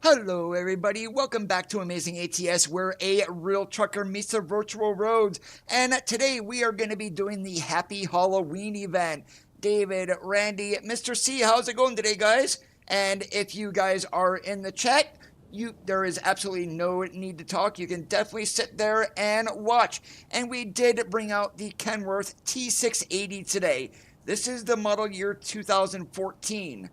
Hello everybody, welcome back to Amazing ATS, where a real trucker meets the virtual roads. And today we are going to be doing the Happy Halloween event. David, Randy, Mr. C, how's it going today, guys? And if you guys are in the chat, there is absolutely no need to talk. You can definitely sit there and watch. And we did bring out the Kenworth T680 today. This is the model year 2014.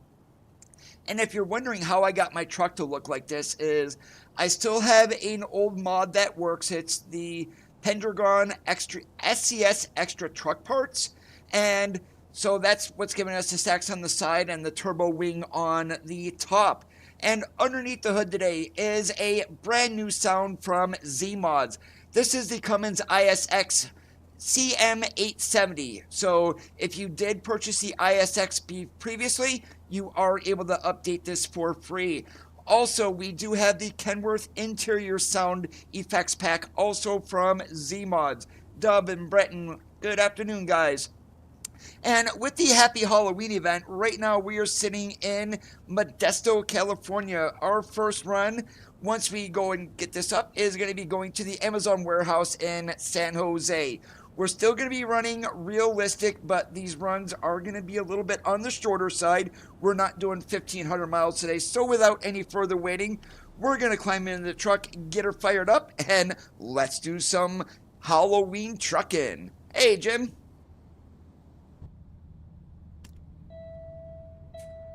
And if you're wondering how I got my truck to look like this, is I still have an old mod that works. It's the Pendragon Extra SCS Extra Truck Parts. And so that's what's giving us the stacks on the side and the turbo wing on the top. And underneath the hood today is a brand new sound from Zeemods. This is the Cummins ISX CM870. So if you did purchase the ISX previously, you are able to update this for free. Also, we do have the Kenworth interior sound effects pack, also from Zeemods. Dub and Breton, good afternoon, guys. And with the Happy Halloween event, right now we are sitting in Modesto, California. Our first run, once we go and get this up, is going to be going to the Amazon warehouse in San Jose. We're still going to be running realistic, but these runs are going to be a little bit on the shorter side. We're not doing 1,500 miles today, so without any further waiting, we're going to climb into the truck, get her fired up, and let's do some Halloween trucking. Hey, Jim.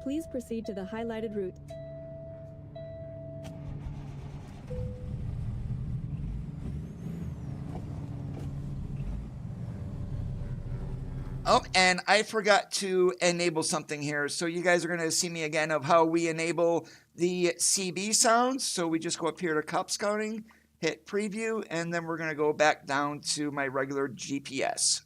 Please proceed to the highlighted route. Oh, and I forgot to enable something here. So you guys are going to see me again of how we enable the CB sounds. So we just go up here to Cop Scouting, hit Preview, and then we're going to go back down to my regular GPS.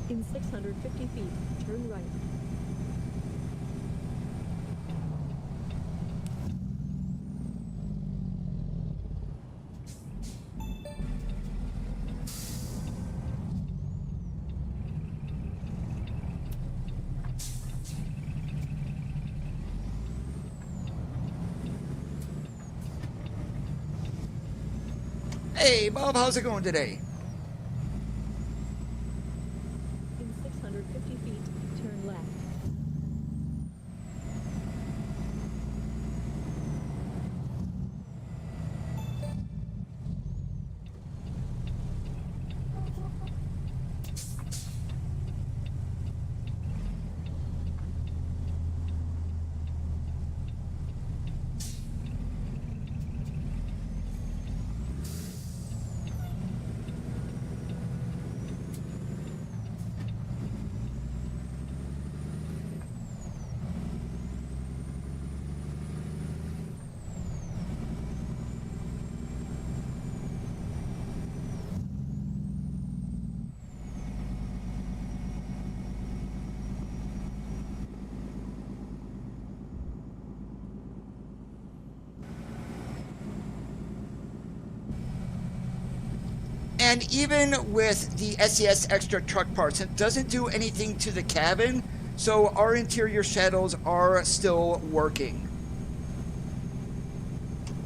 In 650 feet, turn right. Hey, Bob, how's it going today? In 650 feet, turn left. And even with the SES Extra Truck Parts, it doesn't do anything to the cabin, so our interior shadows are still working.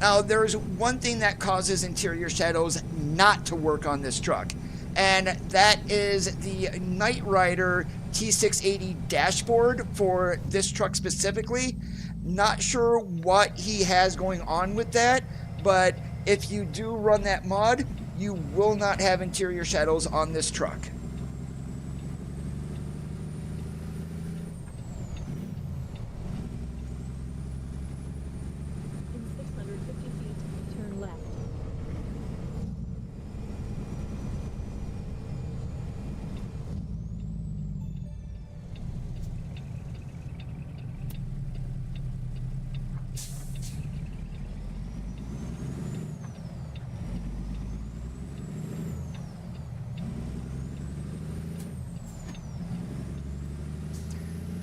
Now, there's one thing that causes interior shadows not to work on this truck, and that is the Knight Rider T680 dashboard for this truck specifically. Not sure what he has going on with that, but if you do run that mod, you will not have interior shadows on this truck. In 650 feet, turn left.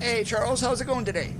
Hey Charles, how's it going today?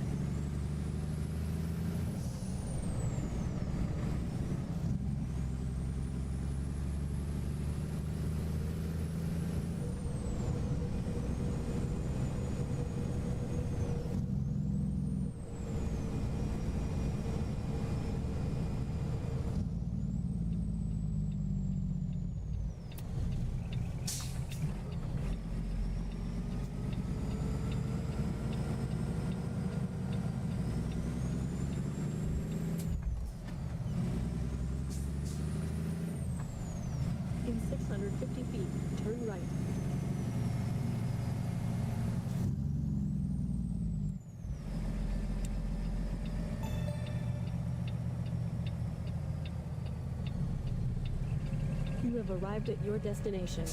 In 650 feet, turn right. You have arrived at your destination.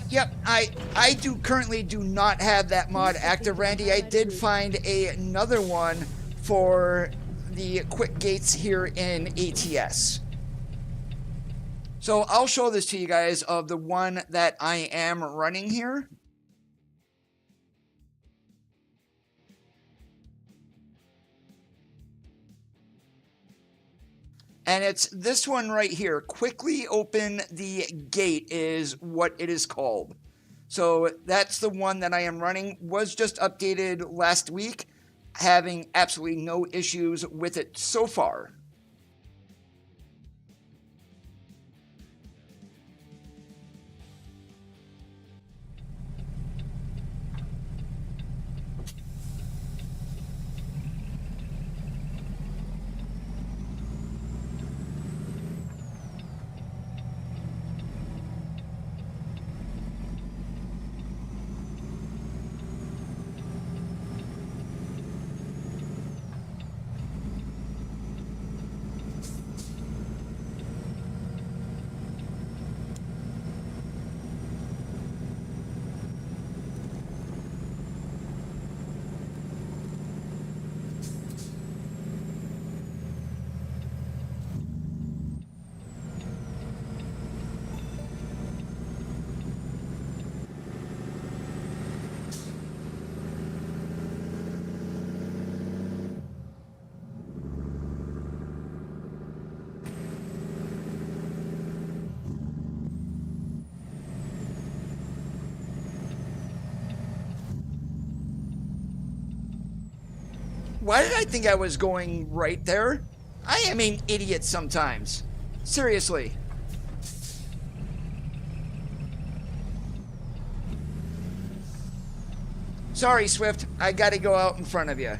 Yep, I currently do not have that mod active, Randy. I did find another one for the quick gates here in ATS. So I'll show this to you guys of the one that I am running here. And it's this one right here. Quickly open the gate is what it is called. So that's the one that I am running. Was just updated last week. Having absolutely no issues with it so far. Why did I think I was going right there? I am an idiot sometimes. Seriously. Sorry, Swift. I gotta go out in front of you.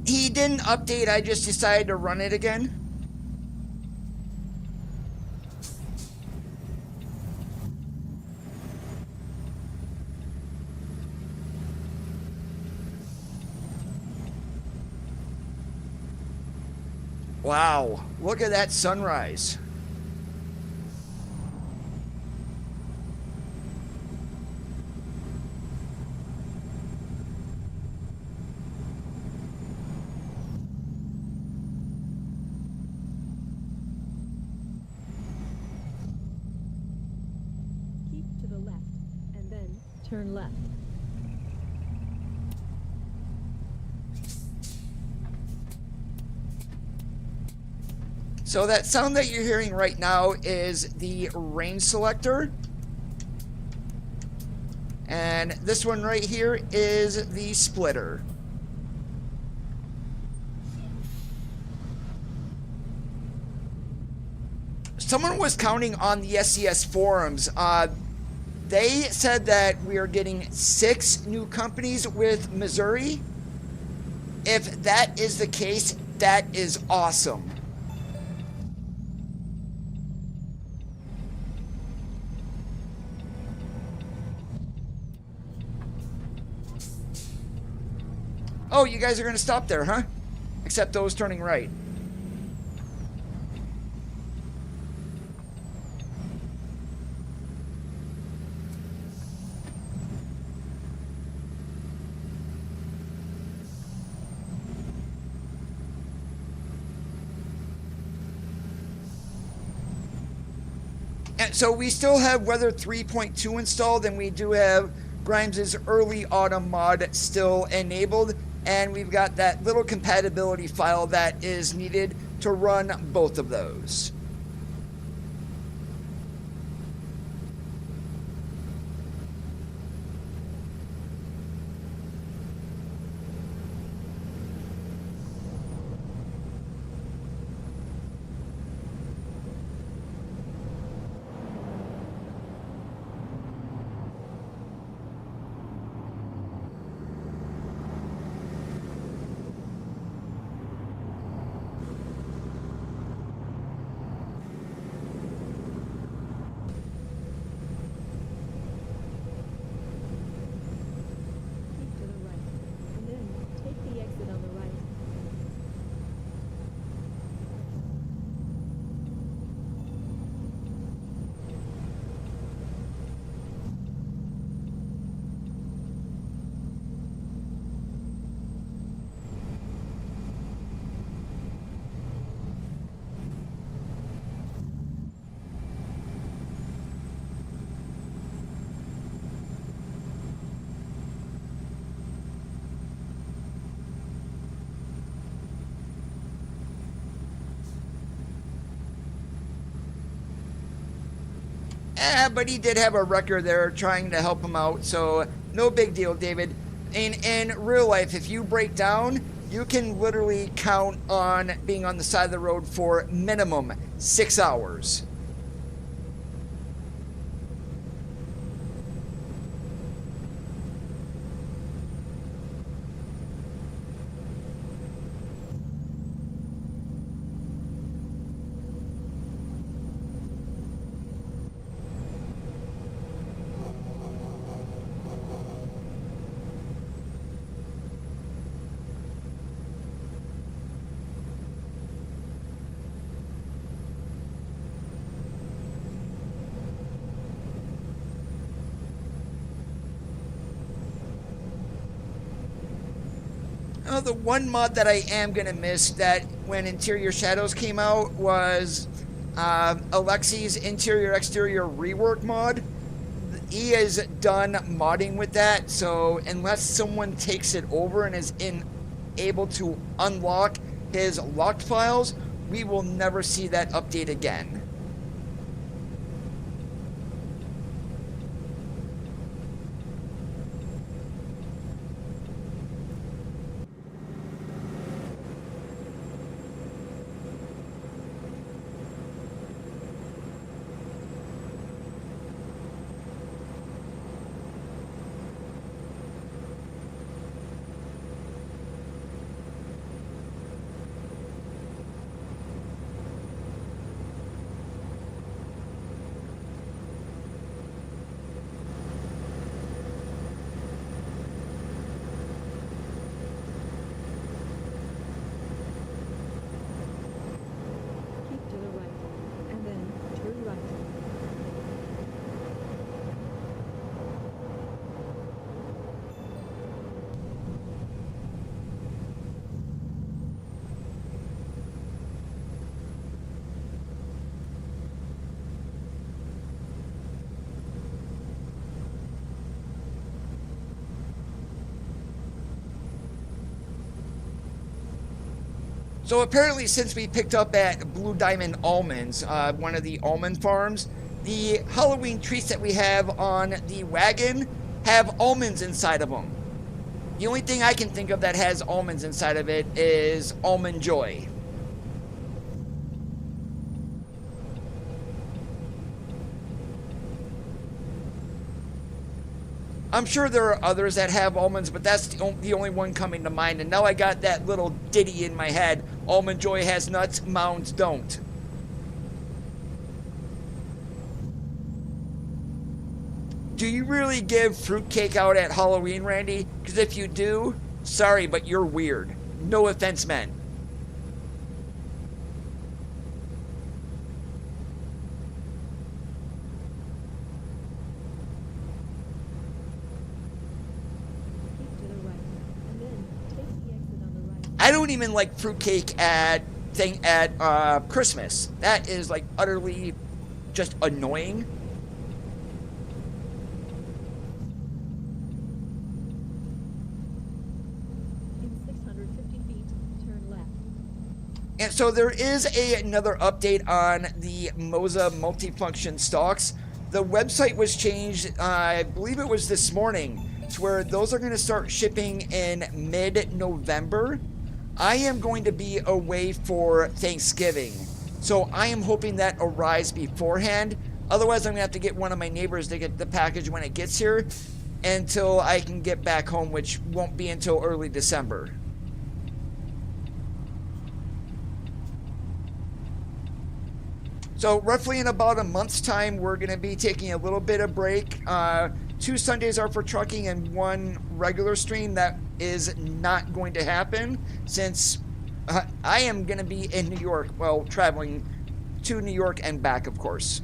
He didn't update, I just decided to run it again. Wow, look at that sunrise. Turn left. So that sound that you're hearing right now is the range selector. And this one right here is the splitter. someone was counting on the SCS forums. They said that we are getting 6 new companies with Missouri. If that is the case, that is awesome. Oh, you guys are going to stop there, huh? Except those turning right. And so we still have Weather 3.2 installed, and we do have Grimes' early autumn mod still enabled, and we've got that little compatibility file that is needed to run both of those. Keep to the right, and then take the exit on the right. But he did have a wrecker there trying to help him out, so no big deal, David. In real life, if you break down, you can literally count on being on the side of the road for minimum 6 hours. Oh, the one mod that I am going to miss that when Interior Shadows came out was Alexi's Interior Exterior Rework mod. He is done modding with that, so unless someone takes it over and is able to unlock his locked files, we will never see that update again. Keep to the right, and then turn right. So apparently, since we picked up at Blue Diamond Almonds, one of the almond farms, the Halloween treats that we have on the wagon have almonds inside of them. The only thing I can think of that has almonds inside of it is Almond Joy. I'm sure there are others that have almonds, but that's the only one coming to mind. And now I got that little ditty in my head. Almond Joy has nuts, mounds don't. Do you really give fruitcake out at Halloween, Randy? Because if you do, sorry, but you're weird. No offense meant. I don't even like fruitcake at Christmas. That is like utterly just annoying. In 650 feet, turn left. And so there is another update on the Moza multifunction stalks. The website was changed, I believe it was this morning, to where those are going to start shipping in mid-November. I am going to be away for Thanksgiving, so I am hoping that arrives beforehand. Otherwise, I'm going to have to get one of my neighbors to get the package when it gets here until I can get back home, which won't be until early December. So roughly in about a month's time, we're going to be taking a little bit of break. 2 Sundays are for trucking and 1 regular stream. That is not going to happen since I am going to be in New York, well, traveling to New York and back, of course.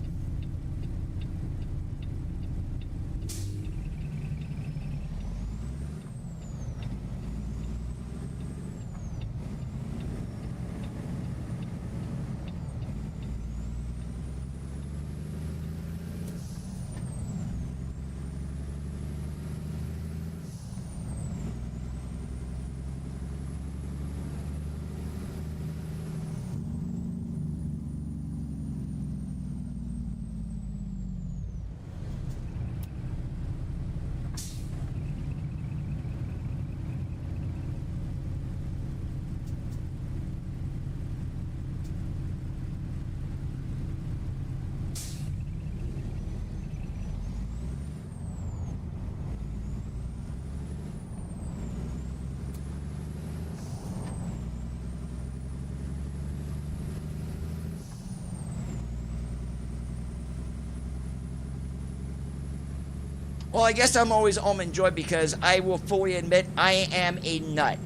Well, I guess I'm always Almond Joy because I will fully admit I am a nut.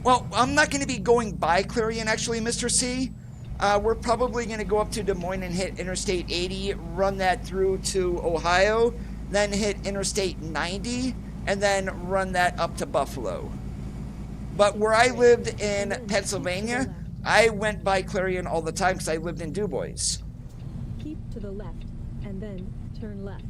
Well, I'm not going to be going by Clarion, actually, Mr. C. We're probably going to go up to Des Moines and hit Interstate 80, run that through to Ohio, then hit Interstate 90, and then run that up to Buffalo. But where I lived in Pennsylvania, I went by Clarion all the time because I lived in Du Bois. Keep to the left, and then turn left.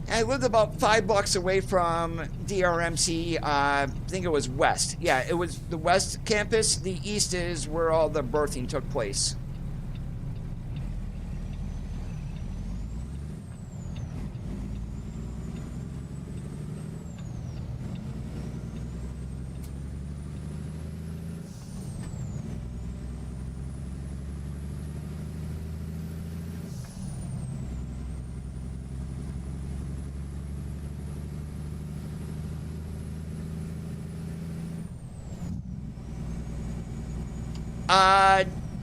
I lived about 5 blocks away from DRMC. I think it was West. Yeah, it was the West campus. The East is where all the birthing took place.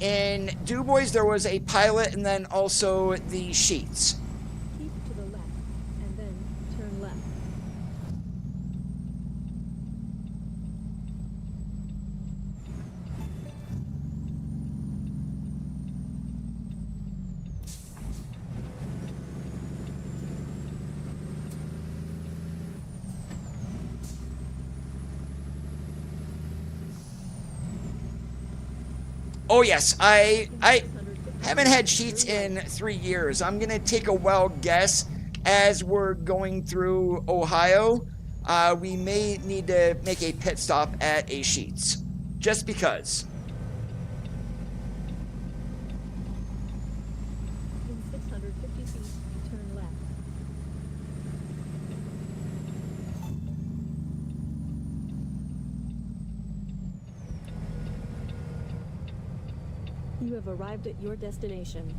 In Du Bois, there was a pilot and then also the sheets. Keep to the left, and then turn left. Oh yes, I In 650 haven't had feet, sheets turn in right. 3 years. I'm gonna take a wild guess as we're going through Ohio. We may need to make a pit stop at a Sheets, just because. In 650 feet, turn left. You have arrived at your destination.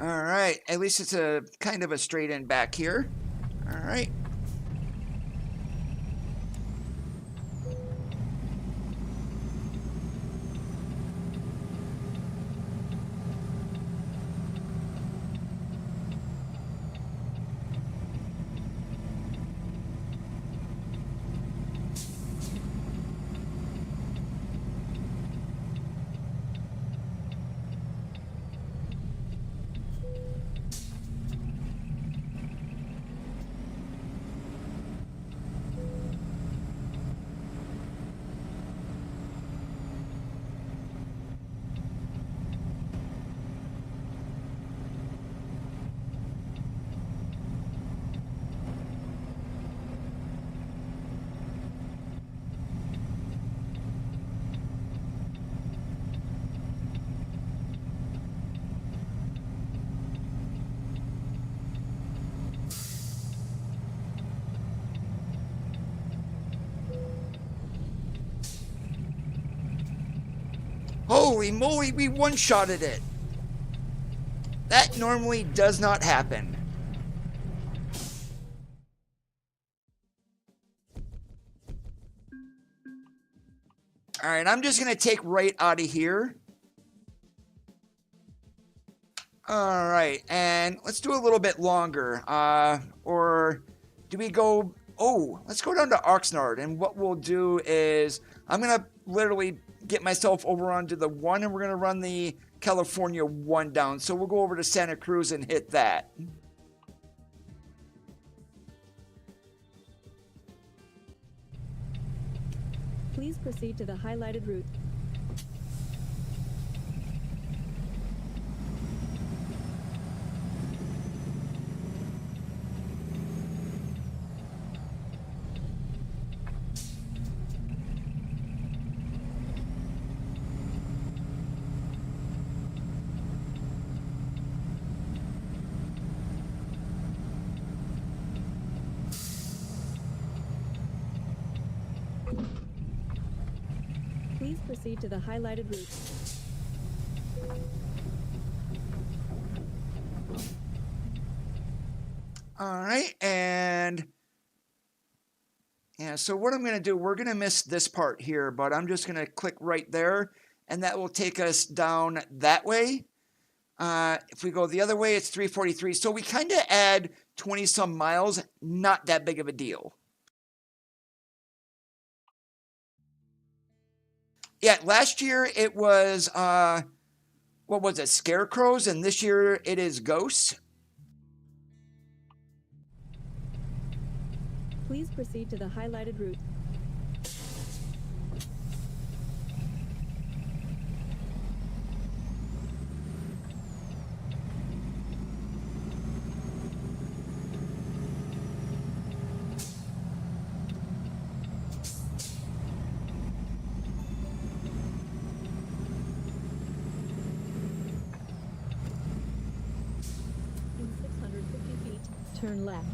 All right, at least it's a kind of a straight in back here. All right. Holy moly, we one-shotted it. That normally does not happen. All right, I'm just gonna take right out of here. All right, and let's do a little bit longer. Or do we go? Oh, let's go down to Oxnard, and what we'll do is I'm gonna literally get myself over onto the 1, and we're gonna run the California 1 down. So we'll go over to Santa Cruz and hit that. Please proceed to the highlighted route. Please proceed to the highlighted route. All right, and yeah, so what I'm going to do, we're going to miss this part here, but I'm just going to click right there, and that will take us down that way. If we go the other way, it's 343. So we kind of add 20 some miles, not that big of a deal. Yeah, last year it was, what was it, scarecrows, and this year it is ghosts. Please proceed to the highlighted route. In 650 feet, turn left.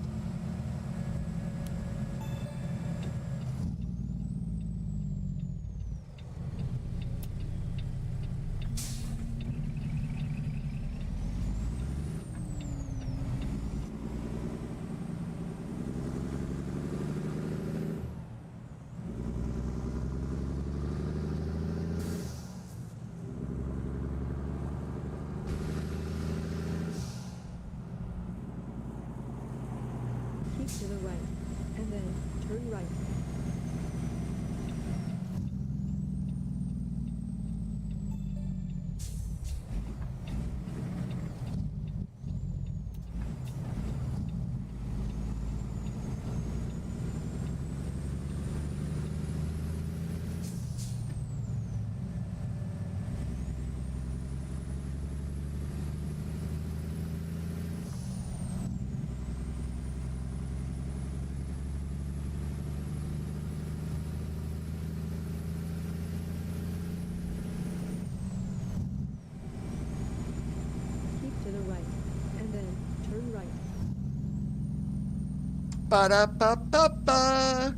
Keep to the right, and then turn right. Ba-da-ba-ba-ba.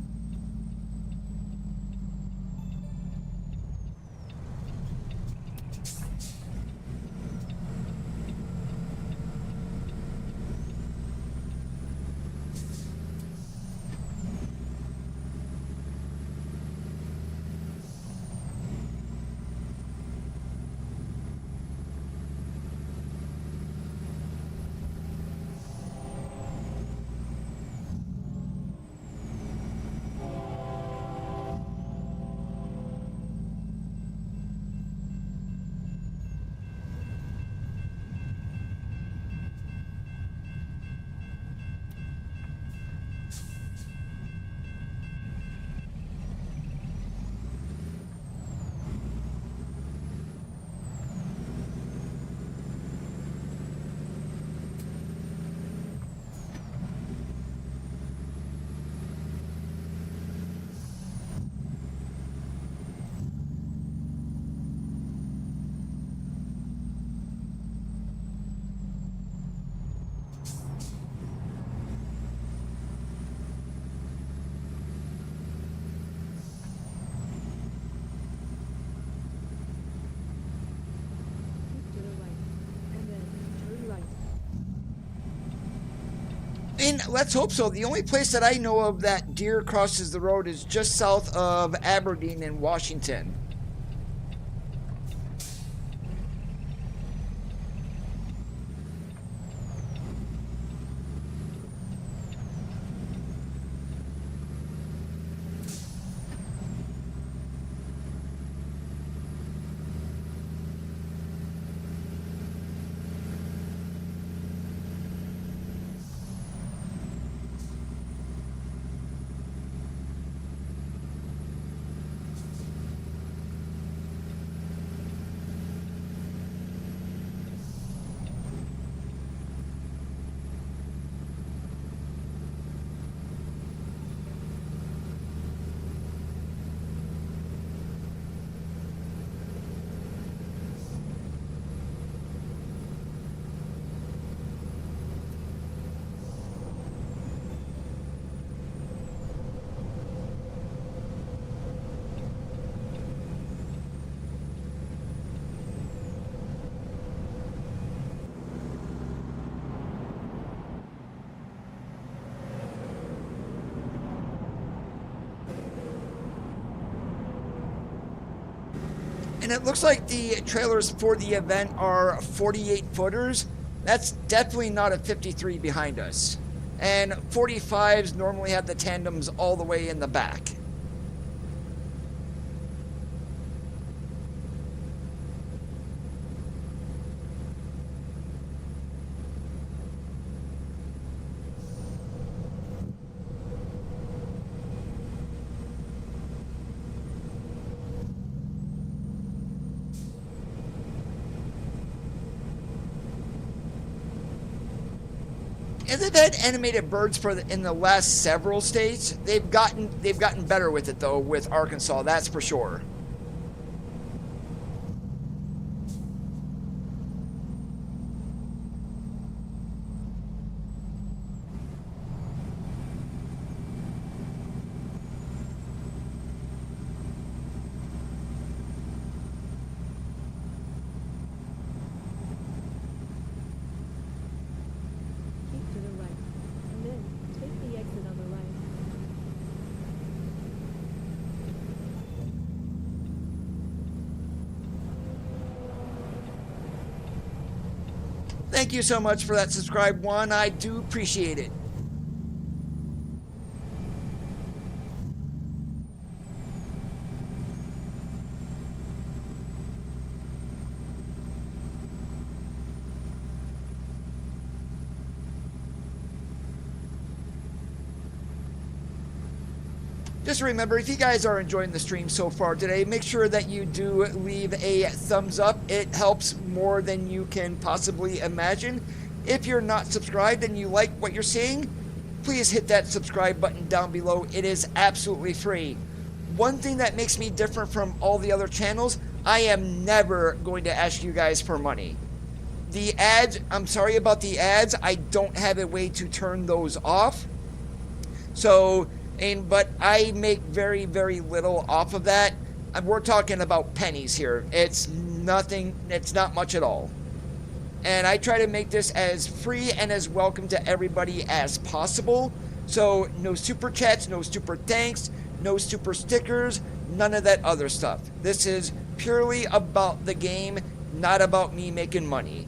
Keep to the right, and then turn right. And let's hope so. The only place that I know of that deer crosses the road is just south of Aberdeen in Washington. And it looks like the trailers for the event are 48 footers. That's definitely not a 53 behind us. And 45s normally have the tandems all the way in the back. And they've had animated birds for in the last several states. They've gotten better with it though, with Arkansas, that's for sure. Keep to the right, and then take the exit on the right. Thank you so much for that subscribe one. I do appreciate it. Just remember, if you guys are enjoying the stream so far today, make sure that you do leave a thumbs up. It helps more than you can possibly imagine. If you're not subscribed and you like what you're seeing, please hit that subscribe button down below. It is absolutely free. One thing that makes me different from all the other channels, I am never going to ask you guys for money. The ads, I'm sorry about the ads. I don't have a way to turn those off. So, but I make very, very little off of that. And we're talking about pennies here. It's nothing, it's not much at all. And I try to make this as free and as welcome to everybody as possible. So no super chats, no super thanks, no super stickers, none of that other stuff. This is purely about the game, not about me making money.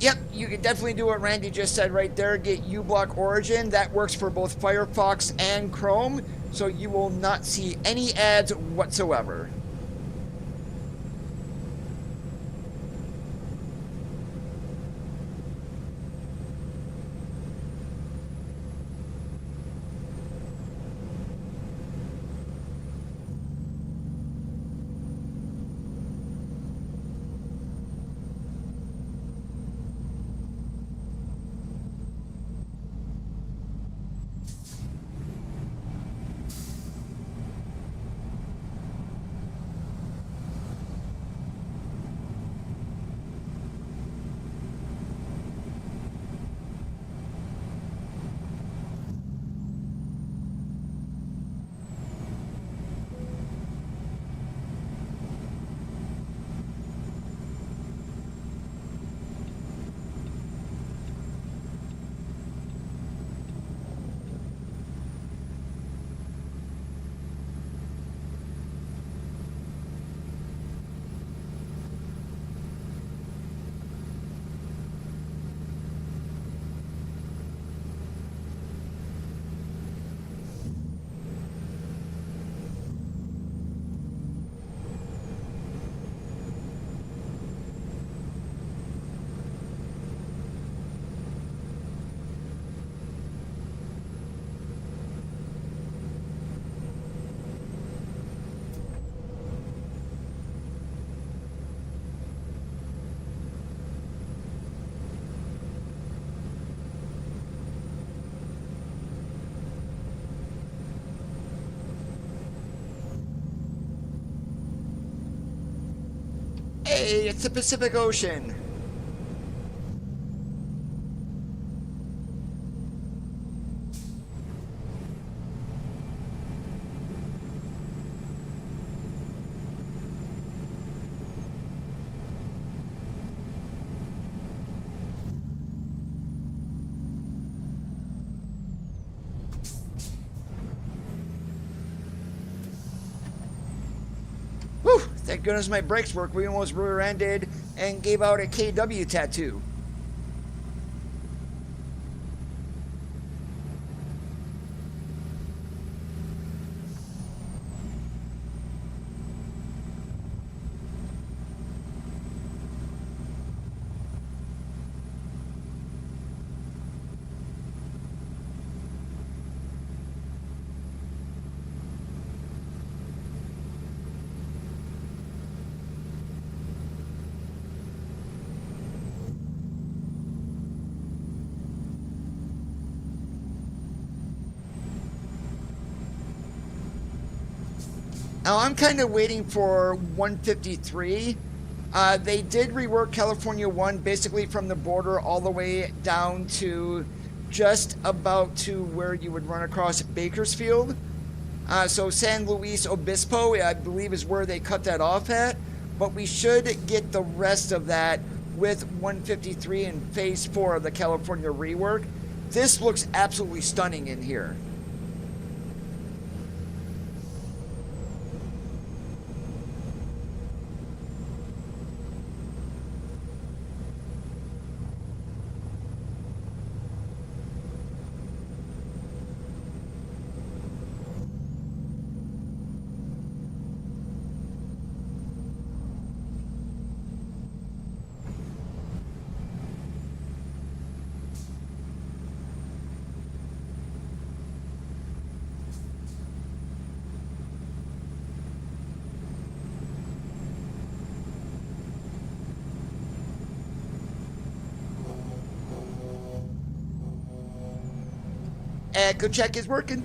Yep, you can definitely do what Randy just said right there. Get uBlock Origin. That works for both Firefox and Chrome, so you will not see any ads whatsoever. Hey, it's the Pacific Ocean. Whew, thank goodness my brakes work. We almost rear-ended and gave out a KW tattoo. Now I'm kind of waiting for 153. They did rework California 1 basically from the border all the way down to just about to where you would run across Bakersfield. So San Luis Obispo, I believe, is where they cut that off at. But we should get the rest of that with 153 and Phase 4 of the California rework. This looks absolutely stunning in here. Echo check is working.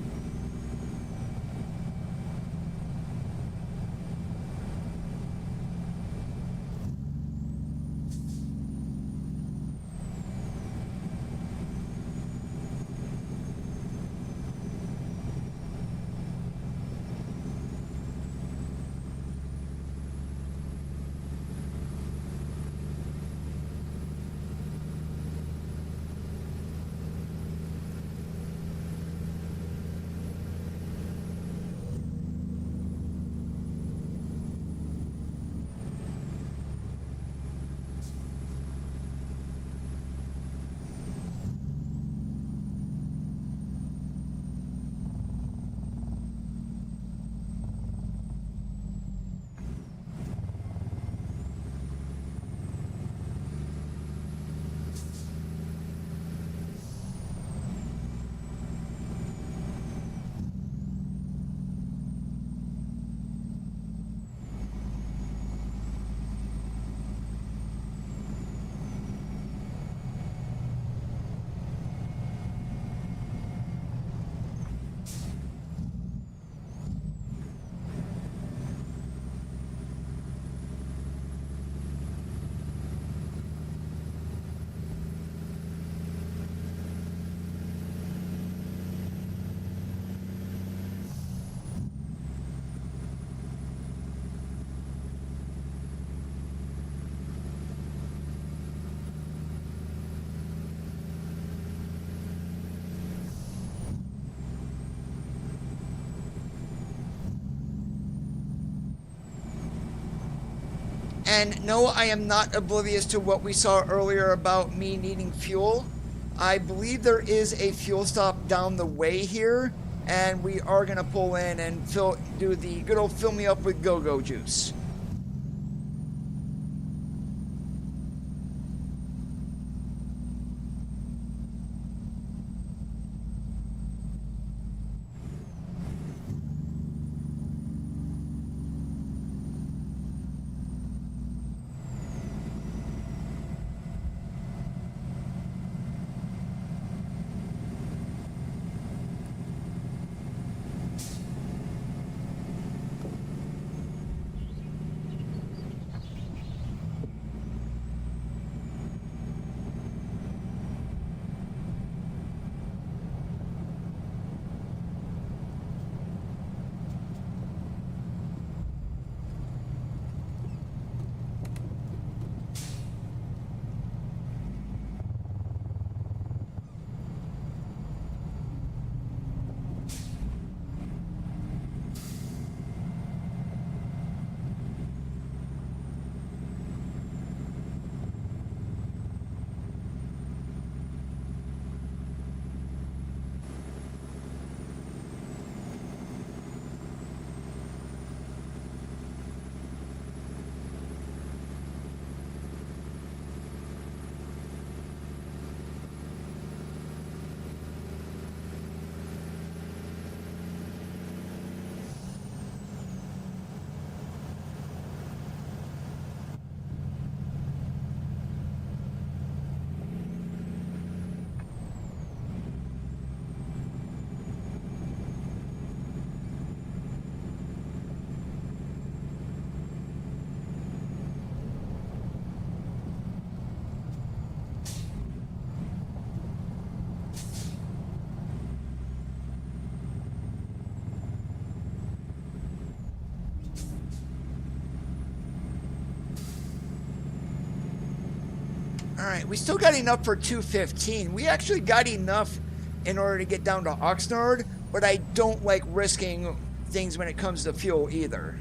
And no, I am not oblivious to what we saw earlier about me needing fuel. I believe there is a fuel stop down the way here, and we are going to pull in and do the good old fill me up with go-go juice. Alright, we still got enough for 215. We actually got enough in order to get down to Oxnard, but I don't like risking things when it comes to fuel either.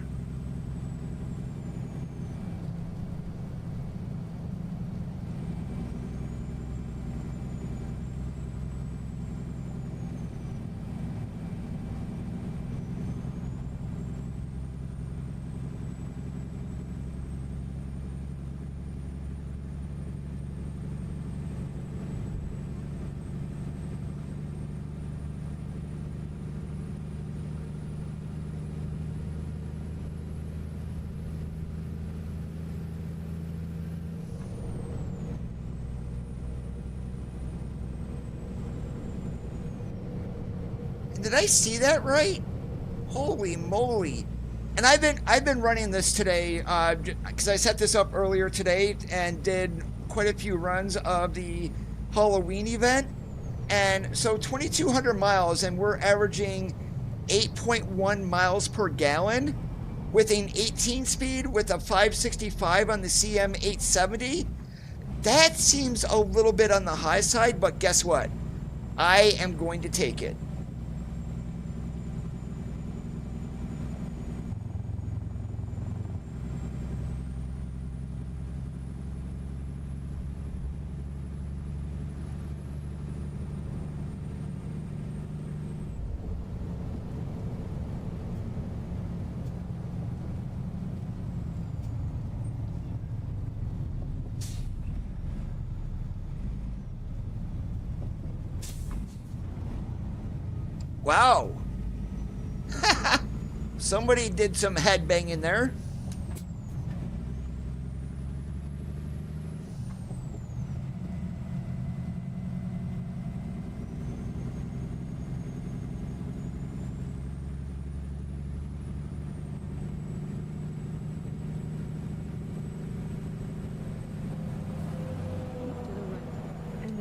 Did I see that right? Holy moly. And I've been running this today because I set this up earlier today and did quite a few runs of the Hauloween event. And so 2,200 miles, and we're averaging 8.1 miles per gallon with an 18 speed with a 565 on the CM870. That seems a little bit on the high side, but guess what? I am going to take it. Wow. Somebody did some headbanging there.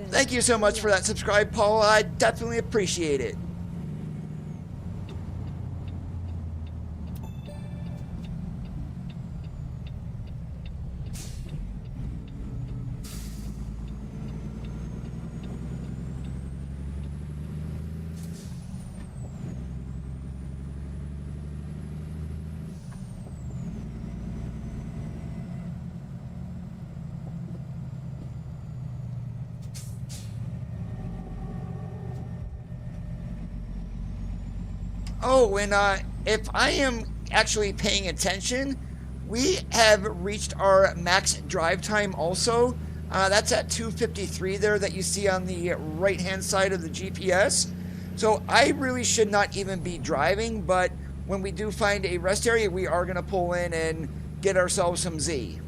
Thank you so much for that subscribe, Paul. I definitely appreciate it. Oh, and if I am actually paying attention, we have reached our max drive time also. That's at 2:53 there that you see on the right-hand side of the GPS. So I really should not even be driving, but when we do find a rest area, we are going to pull in and get ourselves some Z.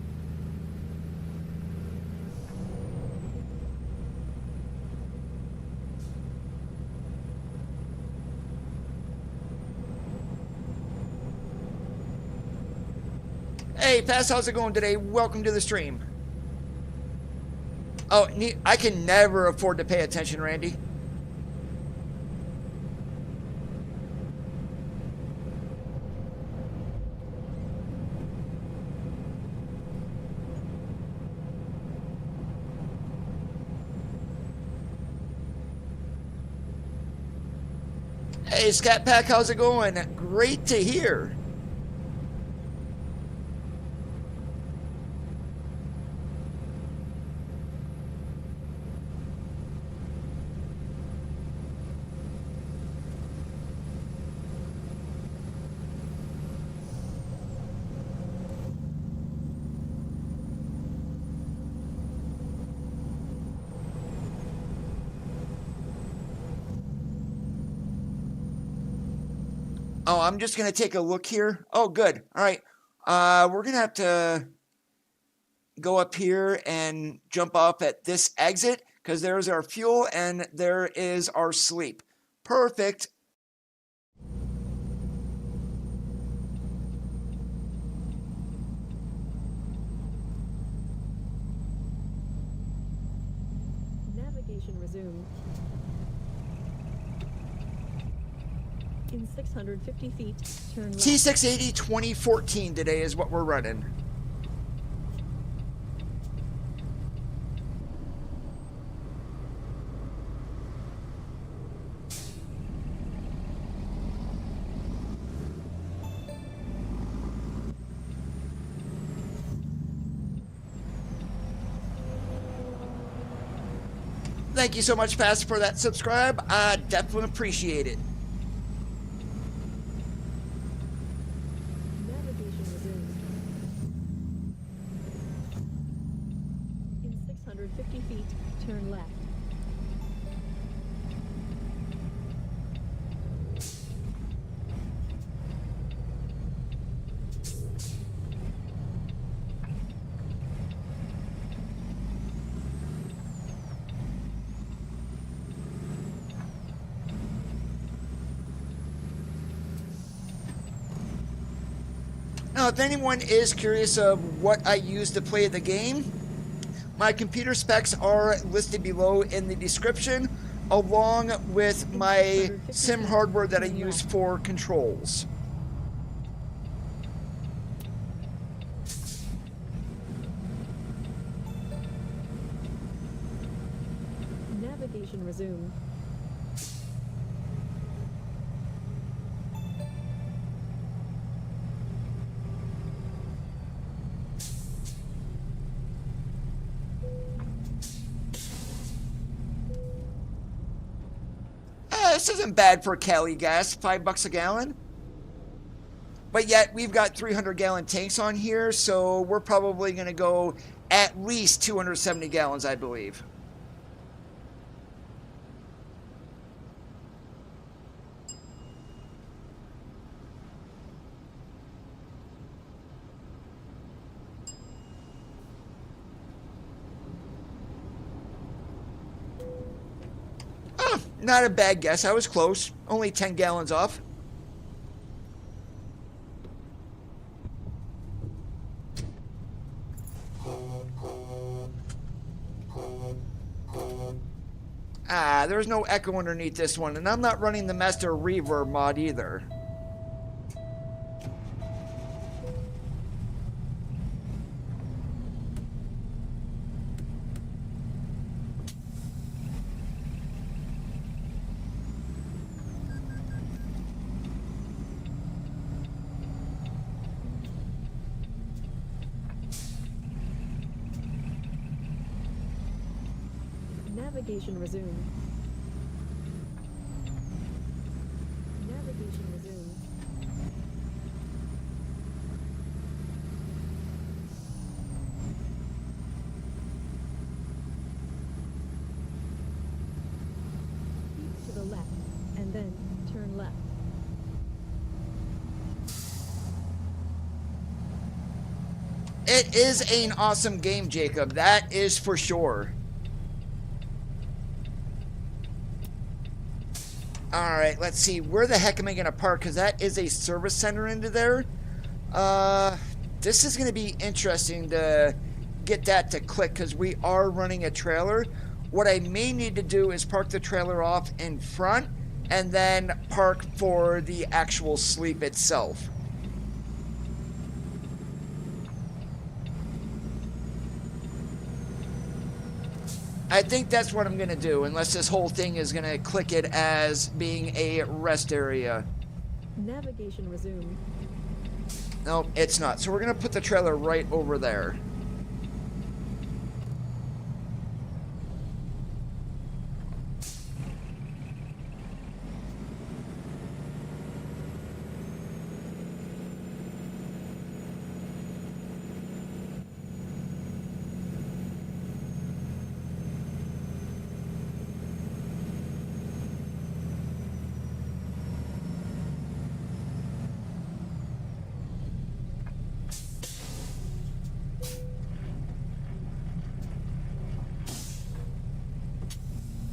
Hey, Pass, how's it going today? Welcome to the stream. Oh, I can never afford to pay attention, Randy. Hey, Scat Pack, how's it going? Great to hear. Oh, I'm just going to take a look here. Oh, good. All right. We're going to have to go up here and jump off at this exit because there's our fuel and there is our sleep. Perfect. Navigation resumed. In 650 feet, turn left. T680 2014 today is what we're running. Thank you so much, Pass, for that subscribe. I definitely appreciate it. Navigation resumed. In 650 feet, turn left. Now, if anyone is curious of what I use to play the game, my computer specs are listed below in the description, along with my sim hardware that I use for controls. Navigation resumed. This isn't bad for Cali gas, $5 a gallon. But yet, we've got 300-gallon tanks on here, so we're probably going to go at least 270 gallons, I believe. Oh, not a bad guess. I was close. Only 10 gallons off. There's no echo underneath this one, and I'm not running the Master Reverb mod either. Navigation resumed. Navigation resumed. Keep to the left, and then turn left. It is an awesome game, Jacob. That is for sure. Alright, let's see. Where the heck am I going to park? Because that is a service center into there. This is going to be interesting to get that to click because we are running a trailer. What I may need to do is park the trailer off in front and then park for the actual sleep itself. I think that's what I'm going to do, unless this whole thing is going to click it as being a rest area. Navigation resumed. No, it's not. So we're going to put the trailer right over there.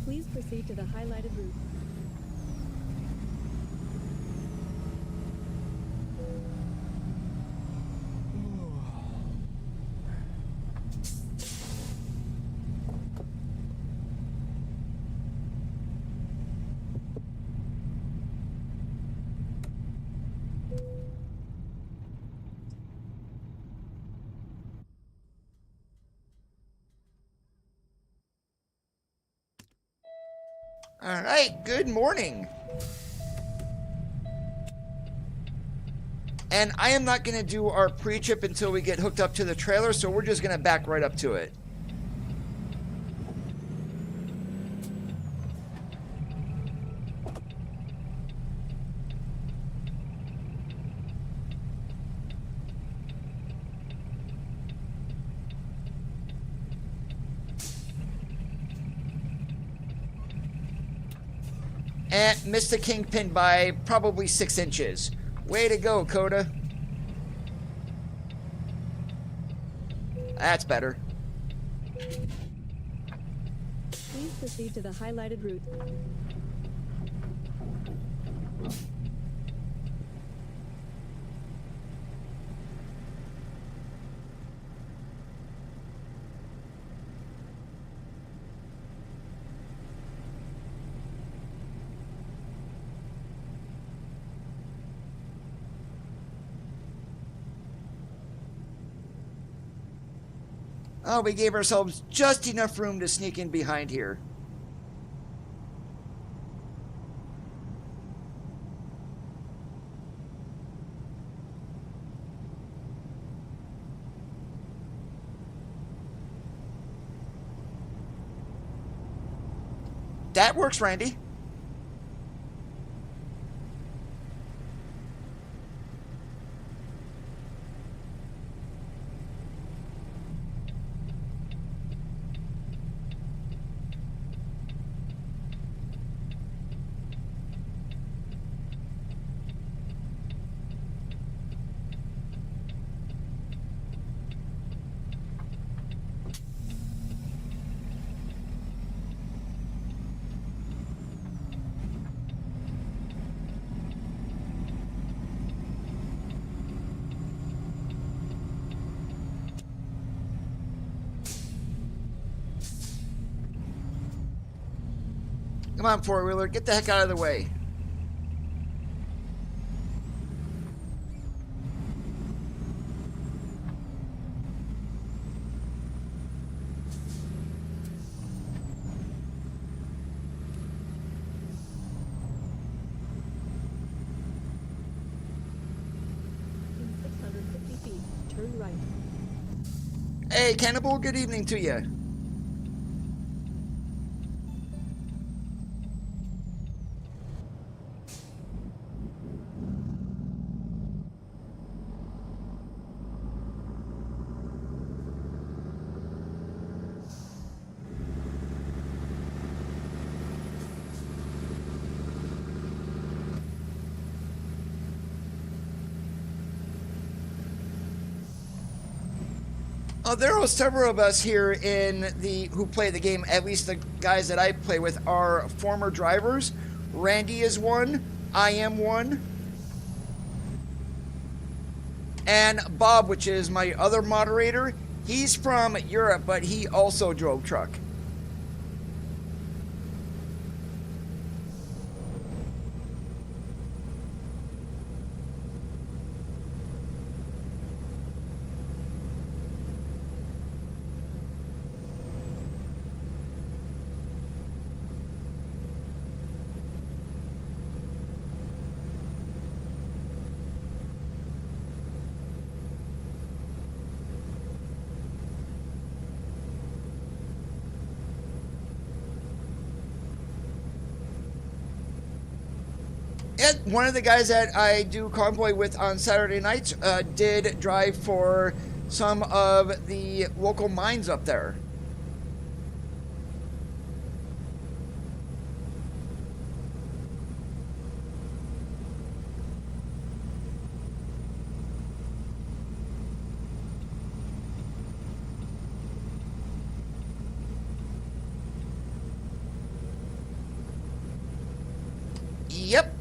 Please proceed to the highlighted route. All right, good morning. And I am not going to do our pre-trip until we get hooked up to the trailer, so we're just going to back right up to it. And missed the kingpin by probably 6 inches. Way to go, Coda. That's better. Please proceed to the highlighted route. Oh, we gave ourselves just enough room to sneak in behind here. That works, Randy. Come on, four-wheeler, get the heck out of the way. In 650 feet, turn right. Hey, Cannibal, good evening to you. There are several of us here who play the game. At least the guys that I play with are former drivers. Randy is one. I am one. And Bob, which is my other moderator, he's from Europe, but he also drove truck. One of the guys that I do convoy with on Saturday nights did drive for some of the local mines up there. Yep.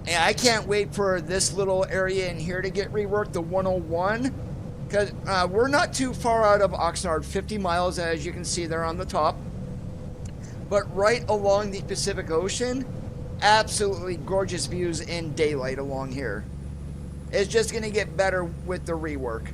Yeah, I can't wait for this little area in here to get reworked, the 101, because we're not too far out of Oxnard, 50 miles, as you can see there on the top. But right along the Pacific Ocean, absolutely gorgeous views in daylight along here. It's just going to get better with the rework.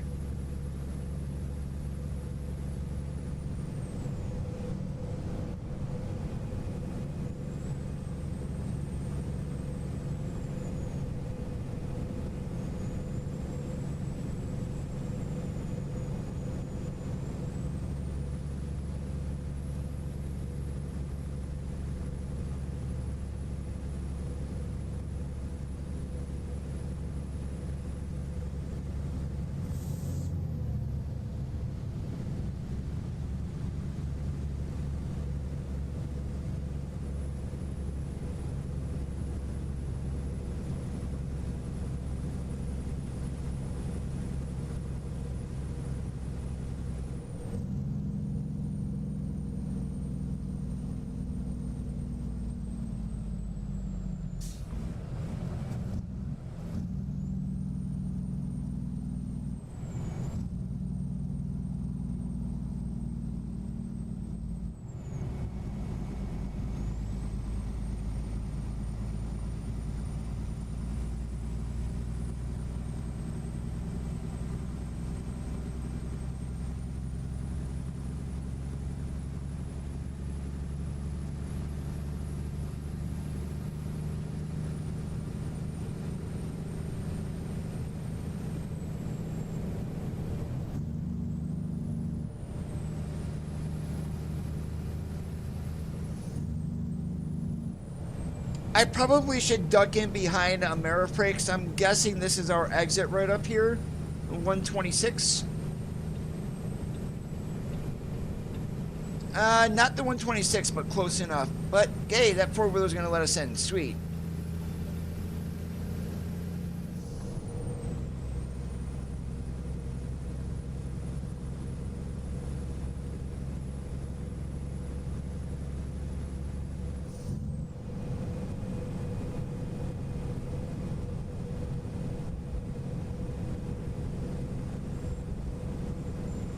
I probably should duck in behind Amerifreight because I'm guessing this is our exit right up here. 126. Not the 126, but close enough. But, hey, that four-wheeler's going to let us in. Sweet.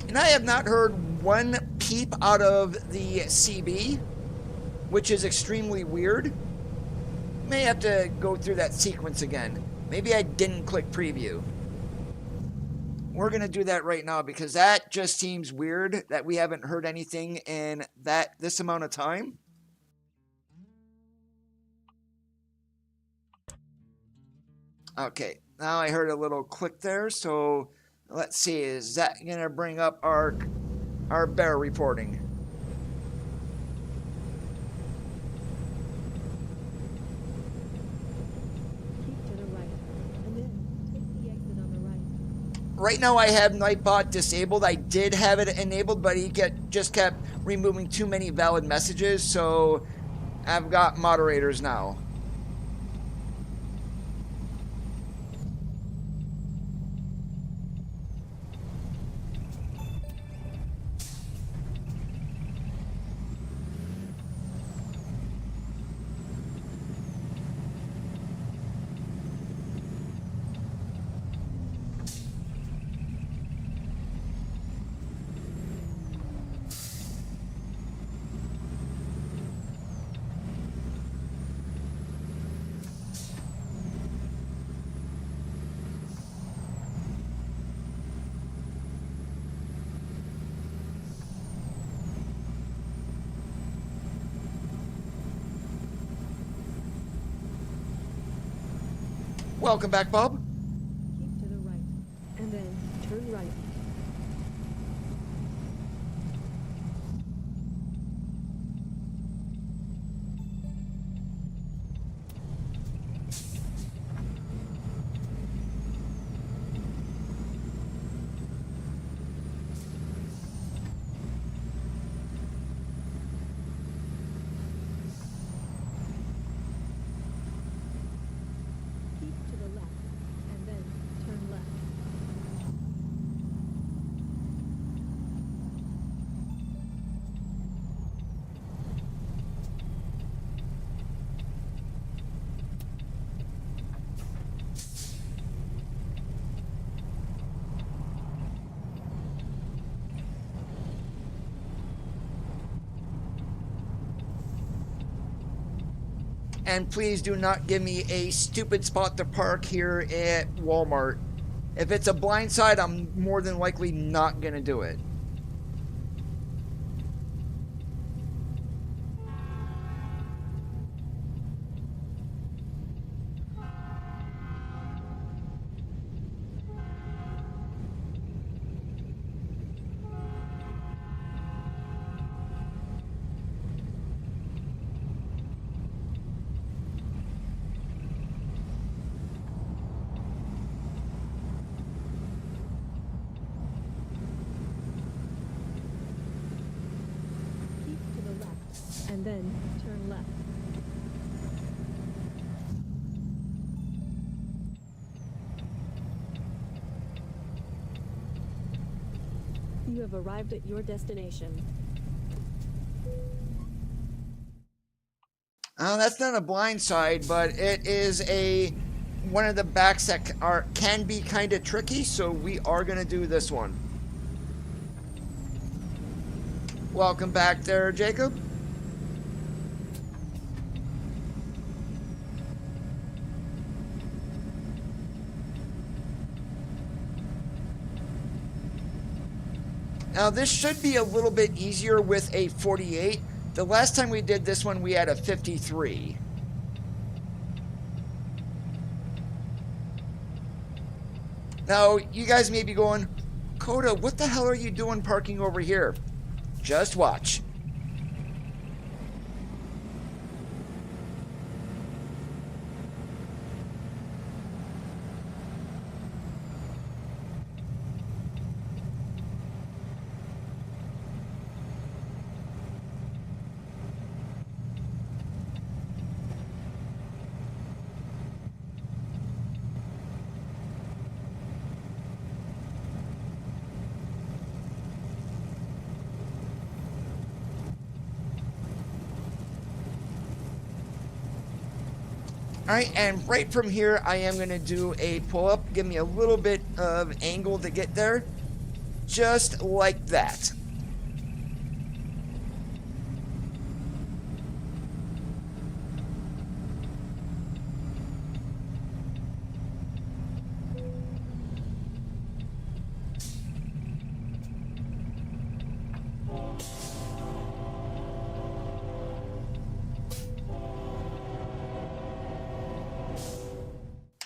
And I have not heard one peep out of the CB, which is extremely weird. May have to go through that sequence again. Maybe I didn't click preview. We're going to do that right now because that just seems weird that we haven't heard anything in this amount of time. Okay, now I heard a little click there, so let's see, is that going to bring up our bear reporting? Keep to the right, and then take the exit on the right. Right now I have Nightbot disabled. I did have it enabled, but he just kept removing too many valid messages, so I've got moderators now. Welcome back, Bob. Keep to the right, and then turn right. Keep to the left, and then turn left. And please do not give me a stupid spot to park here at Walmart. If it's a blind side, I'm more than likely not going to do it. Keep to the left, and then turn left. You have arrived at your destination. That's not a blind side, but it is one of the backs that can be kind of tricky, so we are going to do this one. Welcome back there, Jacob. Now this should be a little bit easier with a 48. The last time we did this one, we had a 53. Now, you guys may be going, Coda, what the hell are you doing parking over here? Just watch. Alright, and right from here, I am going to do a pull-up. Give me a little bit of angle to get there. Just like that.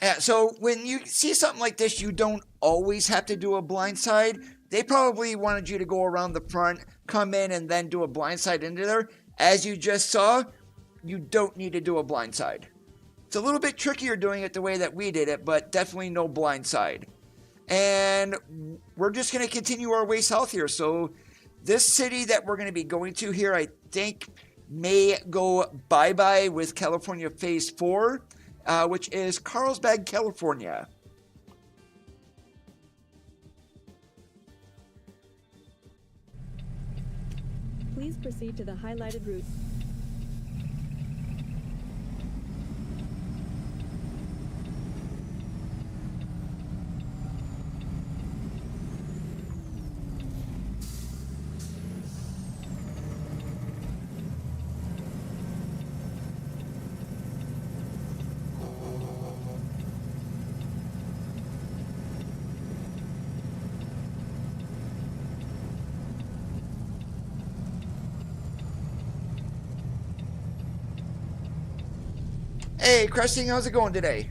Yeah, so when you see something like this, you don't always have to do a blindside. They probably wanted you to go around the front, come in, and then do a blindside into there. As you just saw, you don't need to do a blindside. It's a little bit trickier doing it the way that we did it, but definitely no blindside. And we're just going to continue our way south here. So this city that we're going to be going to here, I think, may go bye-bye with California Phase 4. Which is Carlsbad, California. Please proceed to the highlighted route. Hey, Cresting, how's it going today?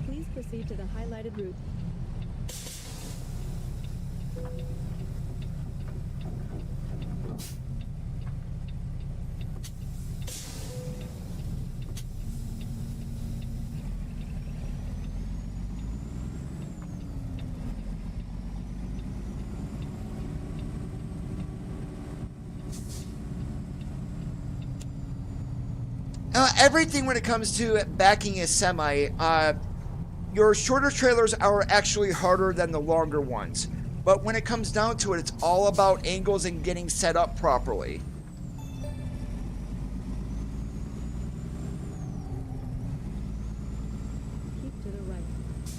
Please proceed to the highlighted route. Everything when it comes to backing a semi, your shorter trailers are actually harder than the longer ones. But when it comes down to it, it's all about angles and getting set up properly. Keep to the right,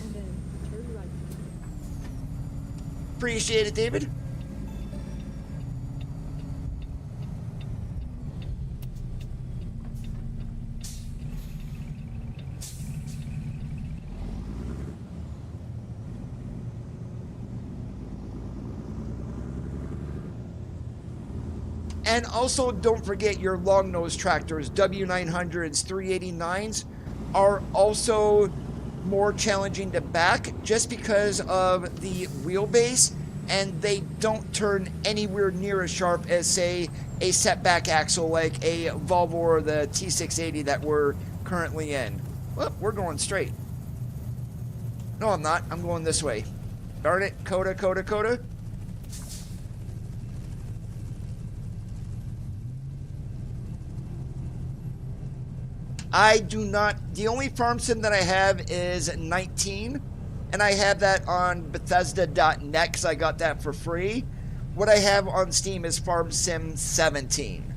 and then turn right. Appreciate it, David. And also, don't forget your long nose tractors, W900s, 389s, are also more challenging to back just because of the wheelbase, and they don't turn anywhere near as sharp as, say, a setback axle like a Volvo or the T680 that we're currently in. Well, we're going straight. No, I'm not. I'm going this way. Darn it. Coda, Coda, Coda. I do not, the only farm sim that I have is 19, and I have that on Bethesda.net because I got that for free. What I have on Steam is Farm Sim 17.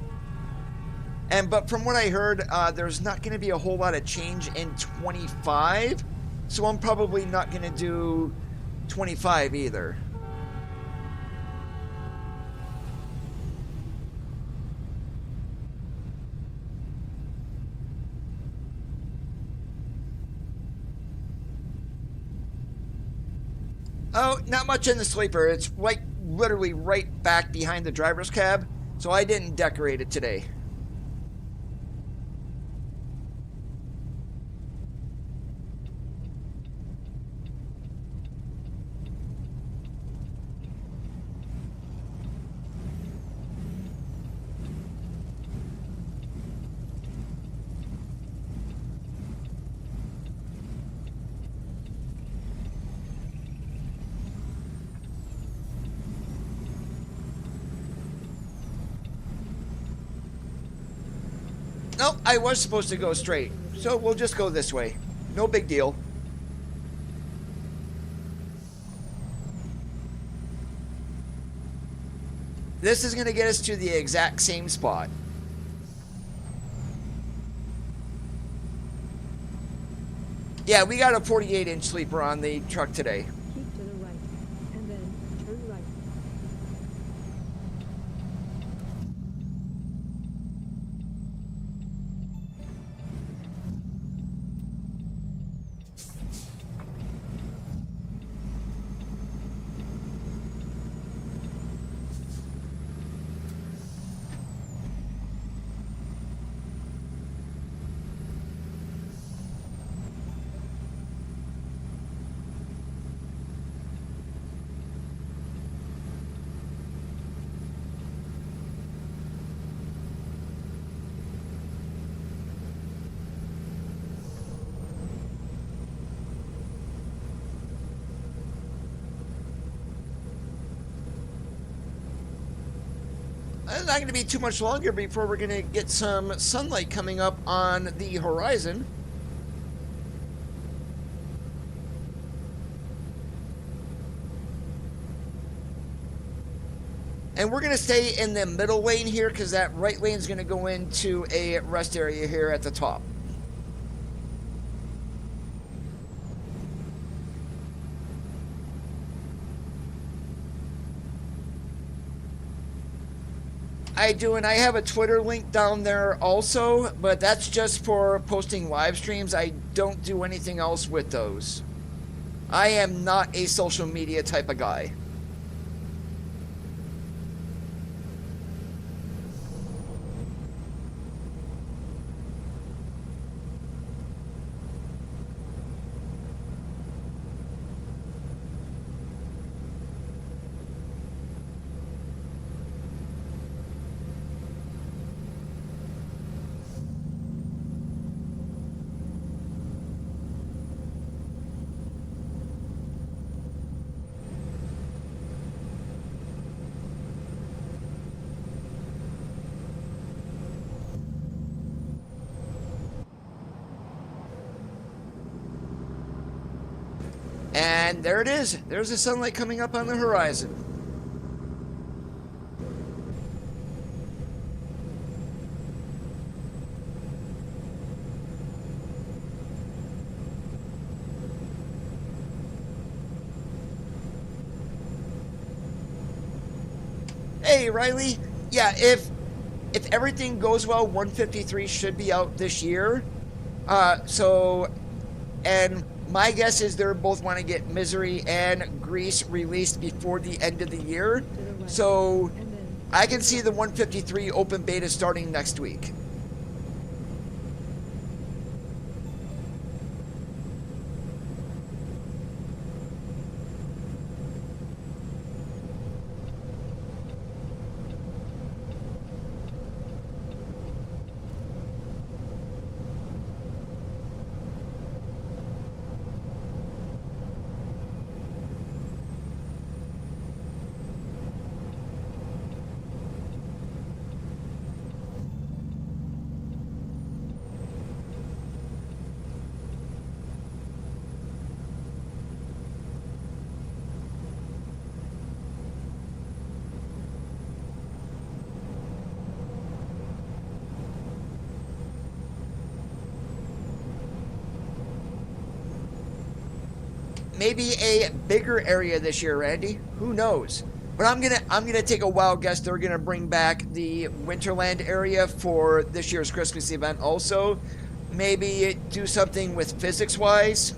But from what I heard, there's not going to be a whole lot of change in 25, so I'm probably not going to do 25 either. Oh, not much in the sleeper. It's like literally right back behind the driver's cab, so I didn't decorate it today. No, I was supposed to go straight. So we'll just go this way. No big deal. This is going to get us to the exact same spot. Yeah, we got a 48-inch sleeper on the truck today. Keep to the right, and then turn right. It's not going to be too much longer before we're going to get some sunlight coming up on the horizon. And we're going to stay in the middle lane here because that right lane is going to go into a rest area here at the top. I do, and I have a Twitter link down there also, but that's just for posting live streams. I don't do anything else with those. I am not a social media type of guy. And there it is. There's the sunlight coming up on the horizon. Hey, Riley. Yeah, if everything goes well, 153 should be out this year. And my guess is they're both want to get Misery and Grease released before the end of the year. So I can see the 153 open beta starting next week. Maybe a bigger area this year, Randy. Who knows? But I'm gonna take a wild guess. They're gonna bring back the Winterland area for this year's Christmas event. Also, maybe do something with physics-wise.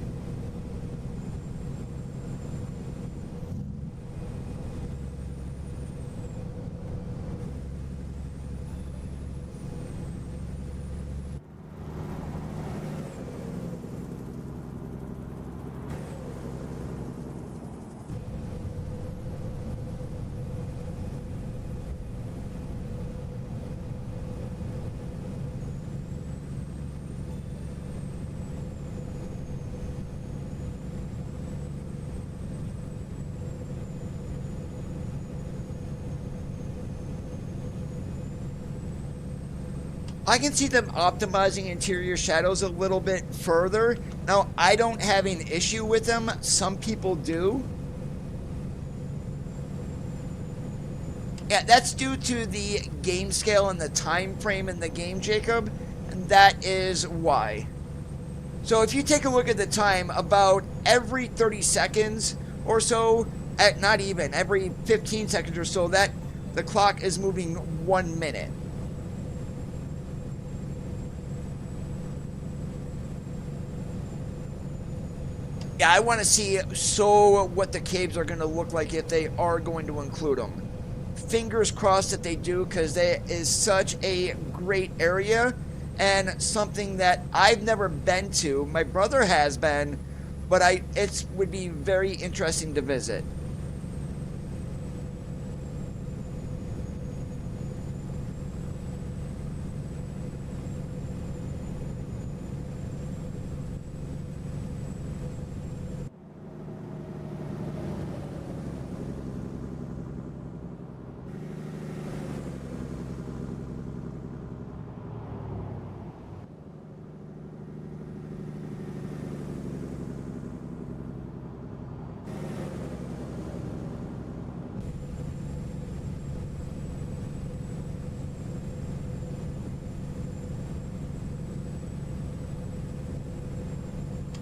I can see them optimizing interior shadows a little bit further. Now, I don't have an issue with them. Some people do. Yeah, that's due to the game scale and the time frame in the game, Jacob. And that is why. So if you take a look at the time, about every 30 seconds or so, not even, every 15 seconds or so, that the clock is moving 1 minute. Yeah, I want to see what the caves are going to look like if they are going to include them. Fingers crossed that they do, because that is such a great area and something that I've never been to. My brother has been, but it would be very interesting to visit.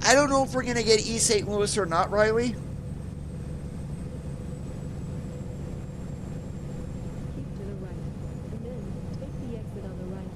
I don't know if we're going to get East St. Louis or not, Riley. Keep to the right, and then take the exit on the right.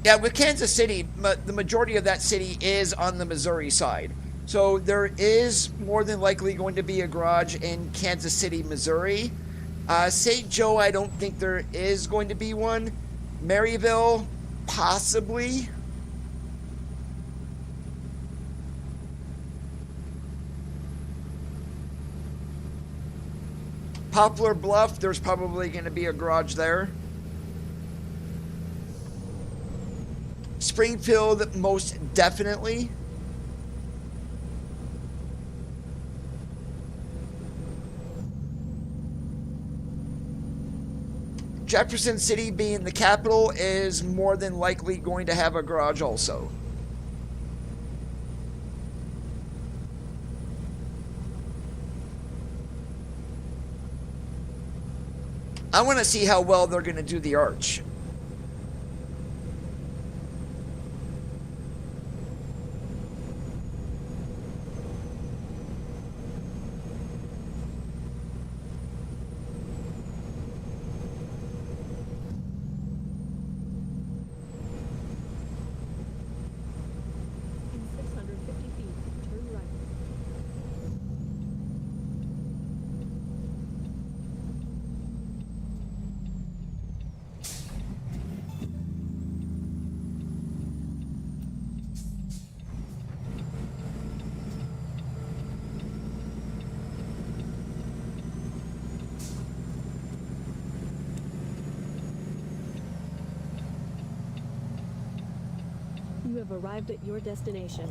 Yeah, with Kansas City, the majority of that city is on the Missouri side. So there is more than likely going to be a garage in Kansas City, Missouri. St. Joe, I don't think there is going to be one. Maryville, possibly. Poplar Bluff, there's probably going to be a garage there. Springfield, most definitely. Jefferson City, being the capital, is more than likely going to have a garage also. I want to see how well they're going to do the arch. In 650 feet, turn right. You have arrived at your destination.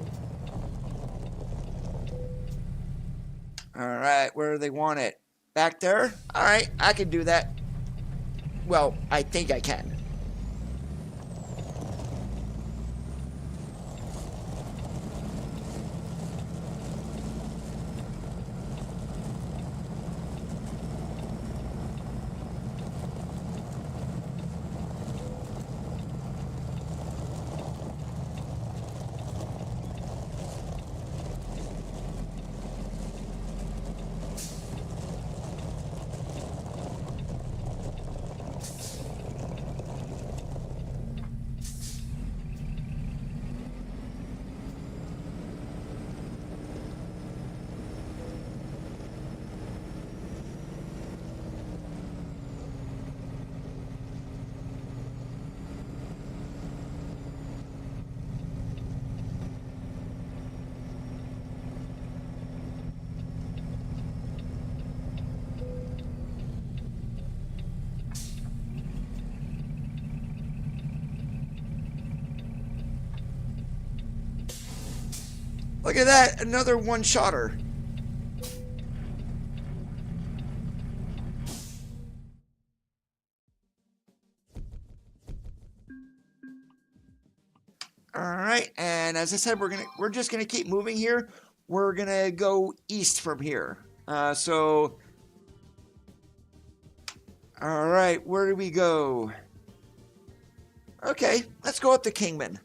All right, where do they want it? Back there? All right, I can do that. Well, I think I can. Look at that, another one-shotter. All right, and as I said, we're just gonna keep moving here. We're gonna go east from here. So, all right, where do we go? Okay, let's go up to Kingman.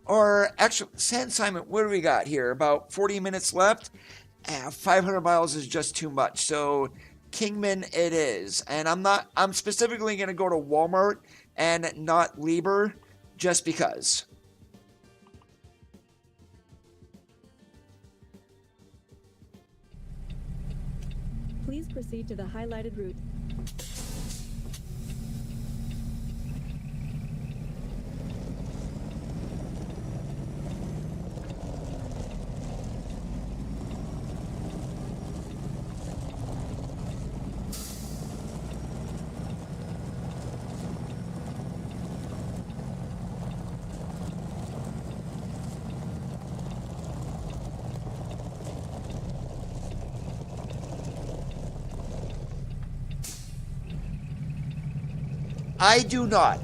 Or actually, San Simon, what do we got here? About 40 minutes left. 500 miles is just too much. So Kingman it is. And I'm specifically going to go to Walmart and not Lieber just because. Please proceed to the highlighted route. I do not.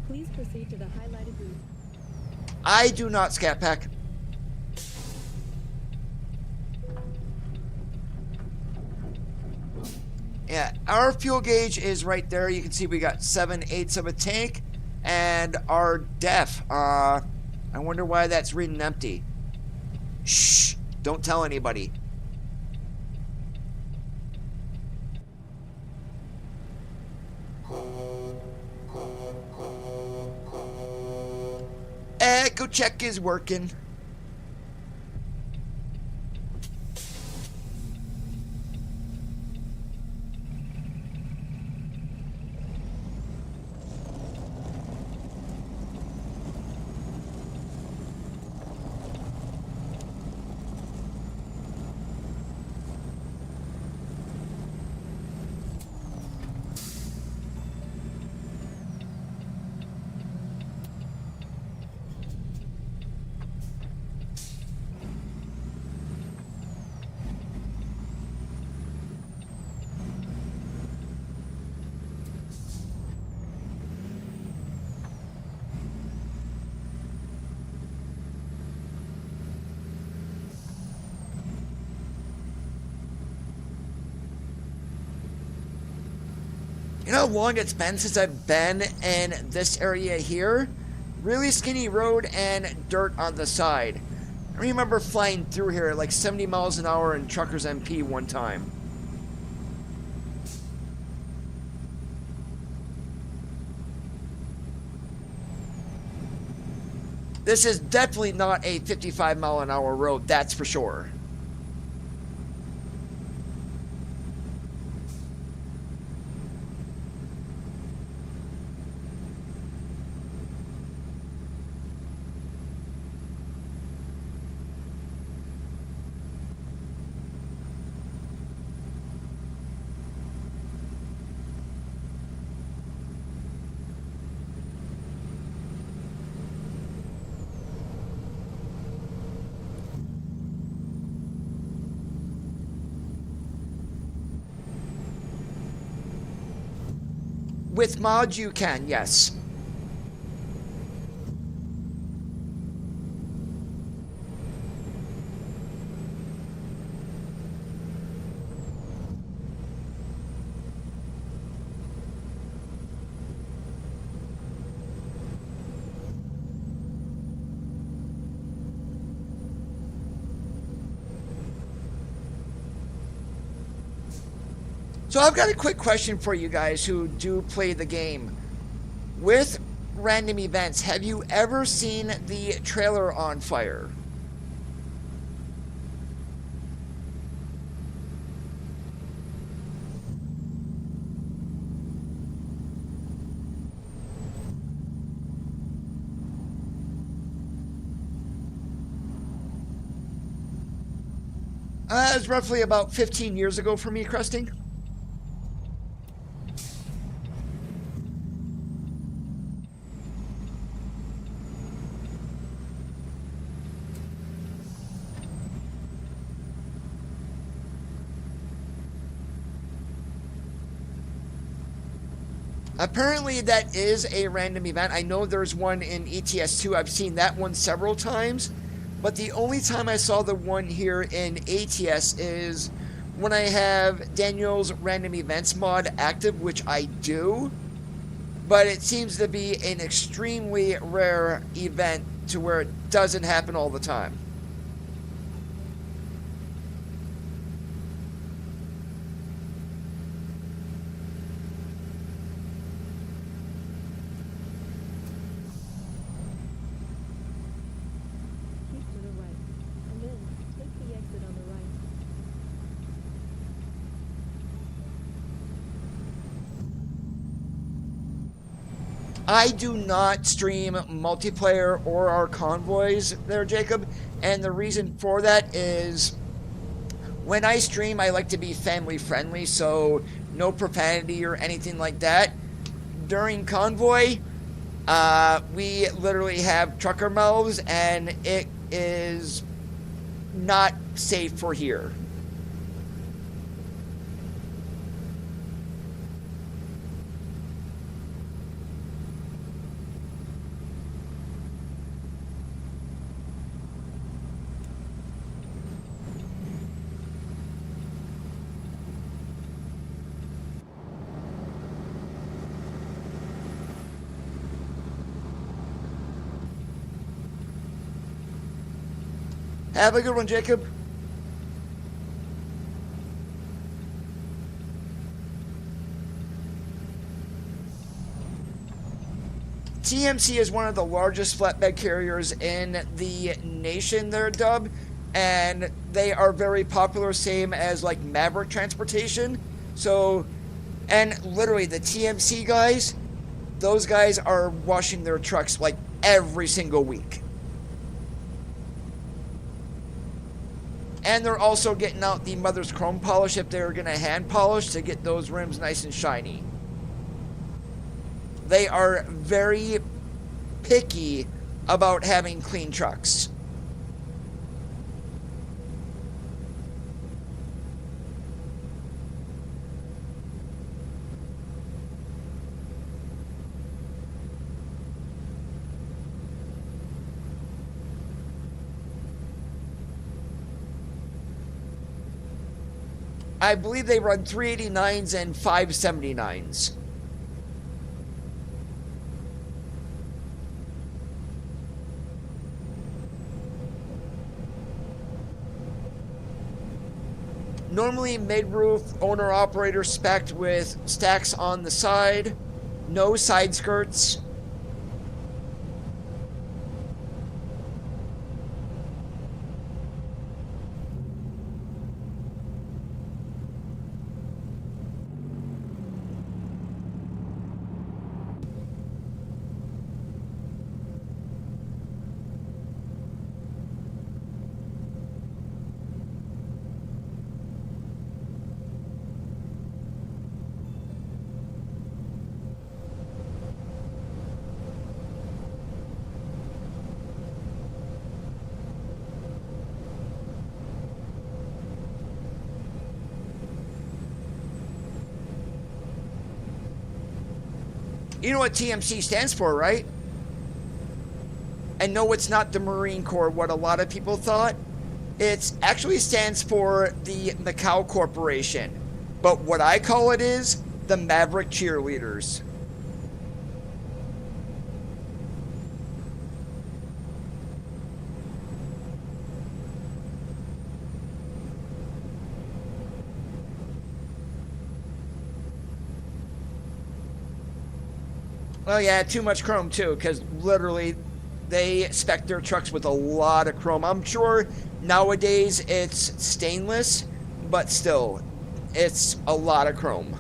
Please proceed to the highlighted route. I do not, Scat Pack. Yeah, our fuel gauge is right there. You can see we got 7/8 of a tank. And our def, I wonder why that's reading empty. Shh, don't tell anybody. Echo check is working. You know how long it's been since I've been in this area here? Really skinny road and dirt on the side. I remember flying through here at like 70 miles an hour in Truckers MP one time. This is definitely not a 55 mile an hour road, that's for sure. With mods, you can, yes. So I've got a quick question for you guys who do play the game. With random events, have you ever seen the trailer on fire? It was roughly about 15 years ago for me, Crusting. Apparently that is a random event. I know there's one in ATS 2. I've seen that one several times. But the only time I saw the one here in ATS is when I have Daniel's random events mod active, which I do. But it seems to be an extremely rare event to where it doesn't happen all the time. I do not stream multiplayer or our convoys there, Jacob, and the reason for that is when I stream, I like to be family friendly, so no profanity or anything like that. During convoy, we literally have trucker mouths, and it is not safe for here. Have a good one, Jacob. TMC is one of the largest flatbed carriers in the nation there, Dub, and they are very popular, same as like Maverick Transportation. So, and literally the TMC guys, those guys are washing their trucks like every single week. And they're also getting out the mother's chrome polish if they're going to hand polish to get those rims nice and shiny. They are very picky about having clean trucks. I believe they run 389s and 579s. Normally mid-roof, owner-operator spec'd with stacks on the side, no side skirts. You know what TMC stands for, right? And no, it's not the Marine Corps, what a lot of people thought. It actually stands for the Macau Corporation. But what I call it is the Maverick Cheerleaders. Well, yeah, too much chrome too, because literally they spec their trucks with a lot of chrome. I'm sure nowadays it's stainless, but still, it's a lot of chrome.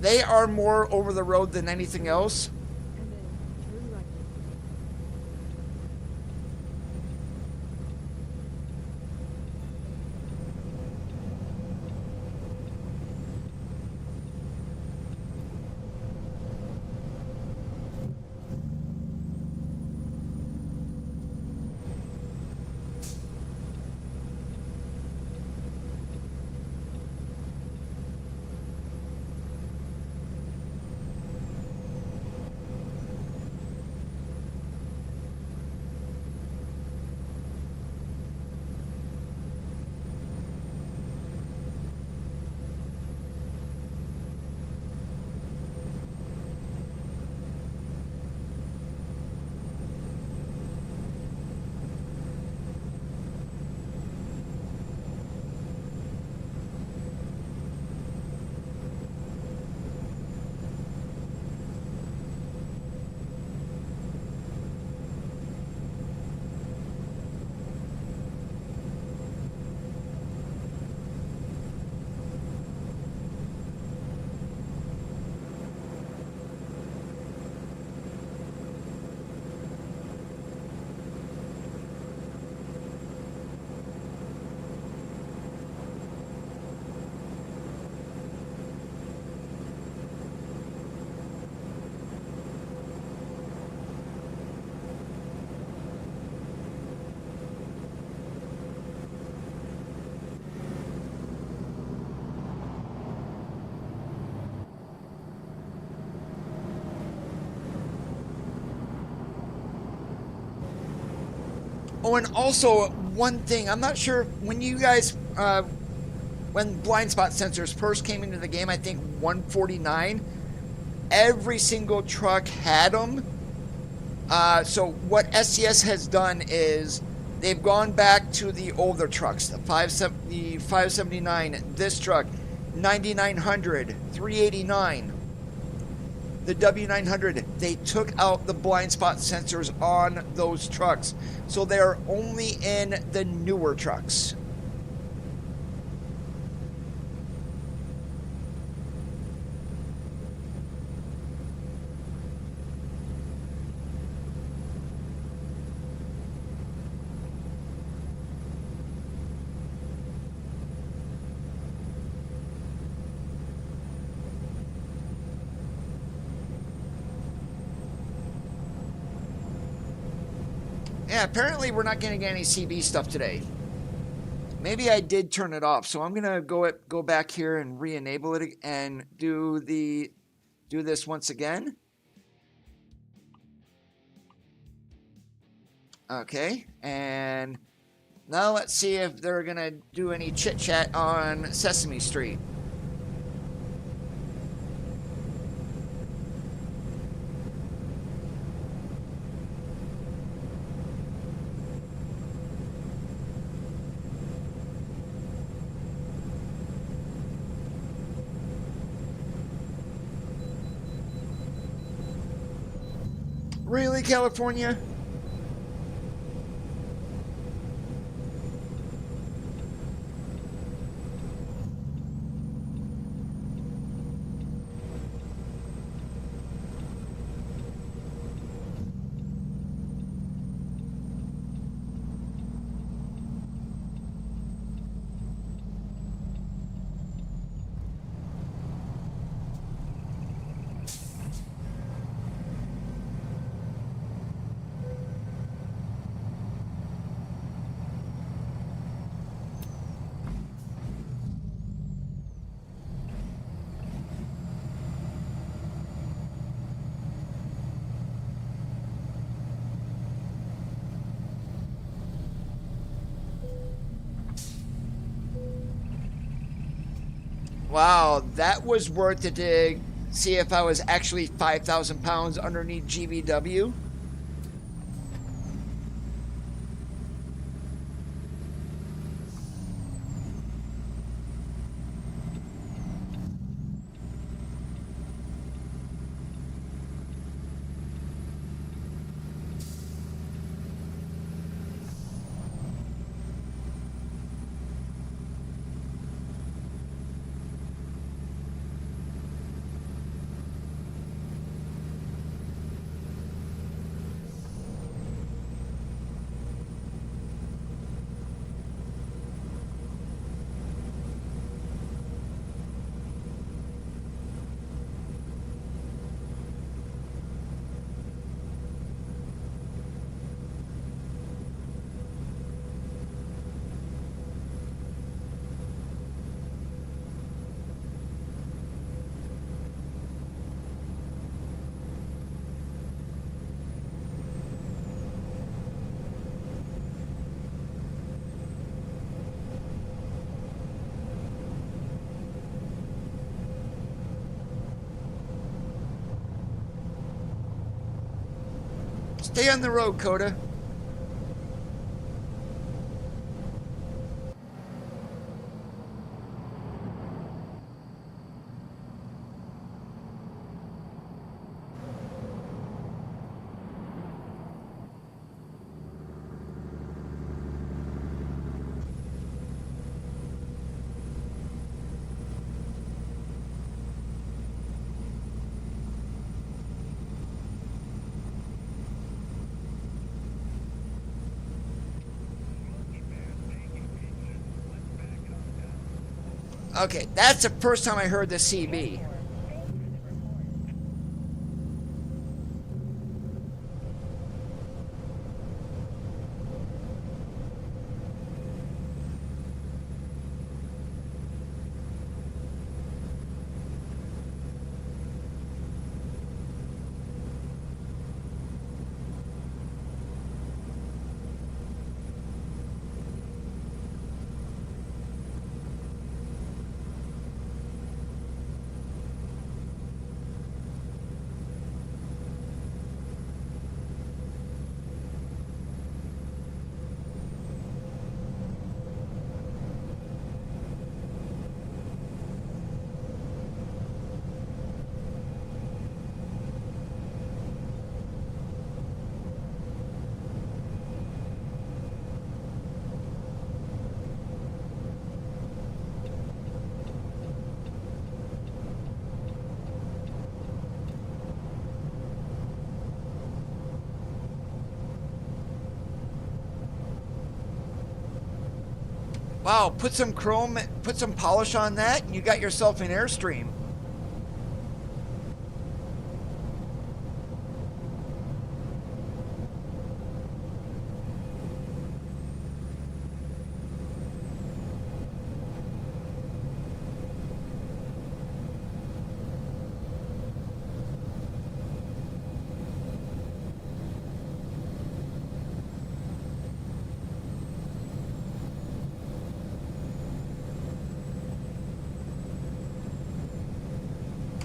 They are more over the road than anything else. and then turn right. Oh, and also one thing, I'm not sure when you guys, when blind spot sensors first came into the game, I think 149, every single truck had them. So what SCS has done is they've gone back to the older trucks, the 579, this truck, 9900, 389. The W900, they took out the blind spot sensors on those trucks. So they're only in the newer trucks. Yeah, apparently we're not going to get any CB stuff today. Maybe I did turn it off, so I'm going to go back here and re-enable it and do this once again. Okay, and now let's see if they're going to do any chit-chat on Sesame Street. Really, California? Wow, that was worth it to see if I was actually 5,000 pounds underneath GVW. Stay on the road, Coda. Okay, that's the first time I heard the CB. Wow, put some chrome, put some polish on that, and you got yourself an Airstream.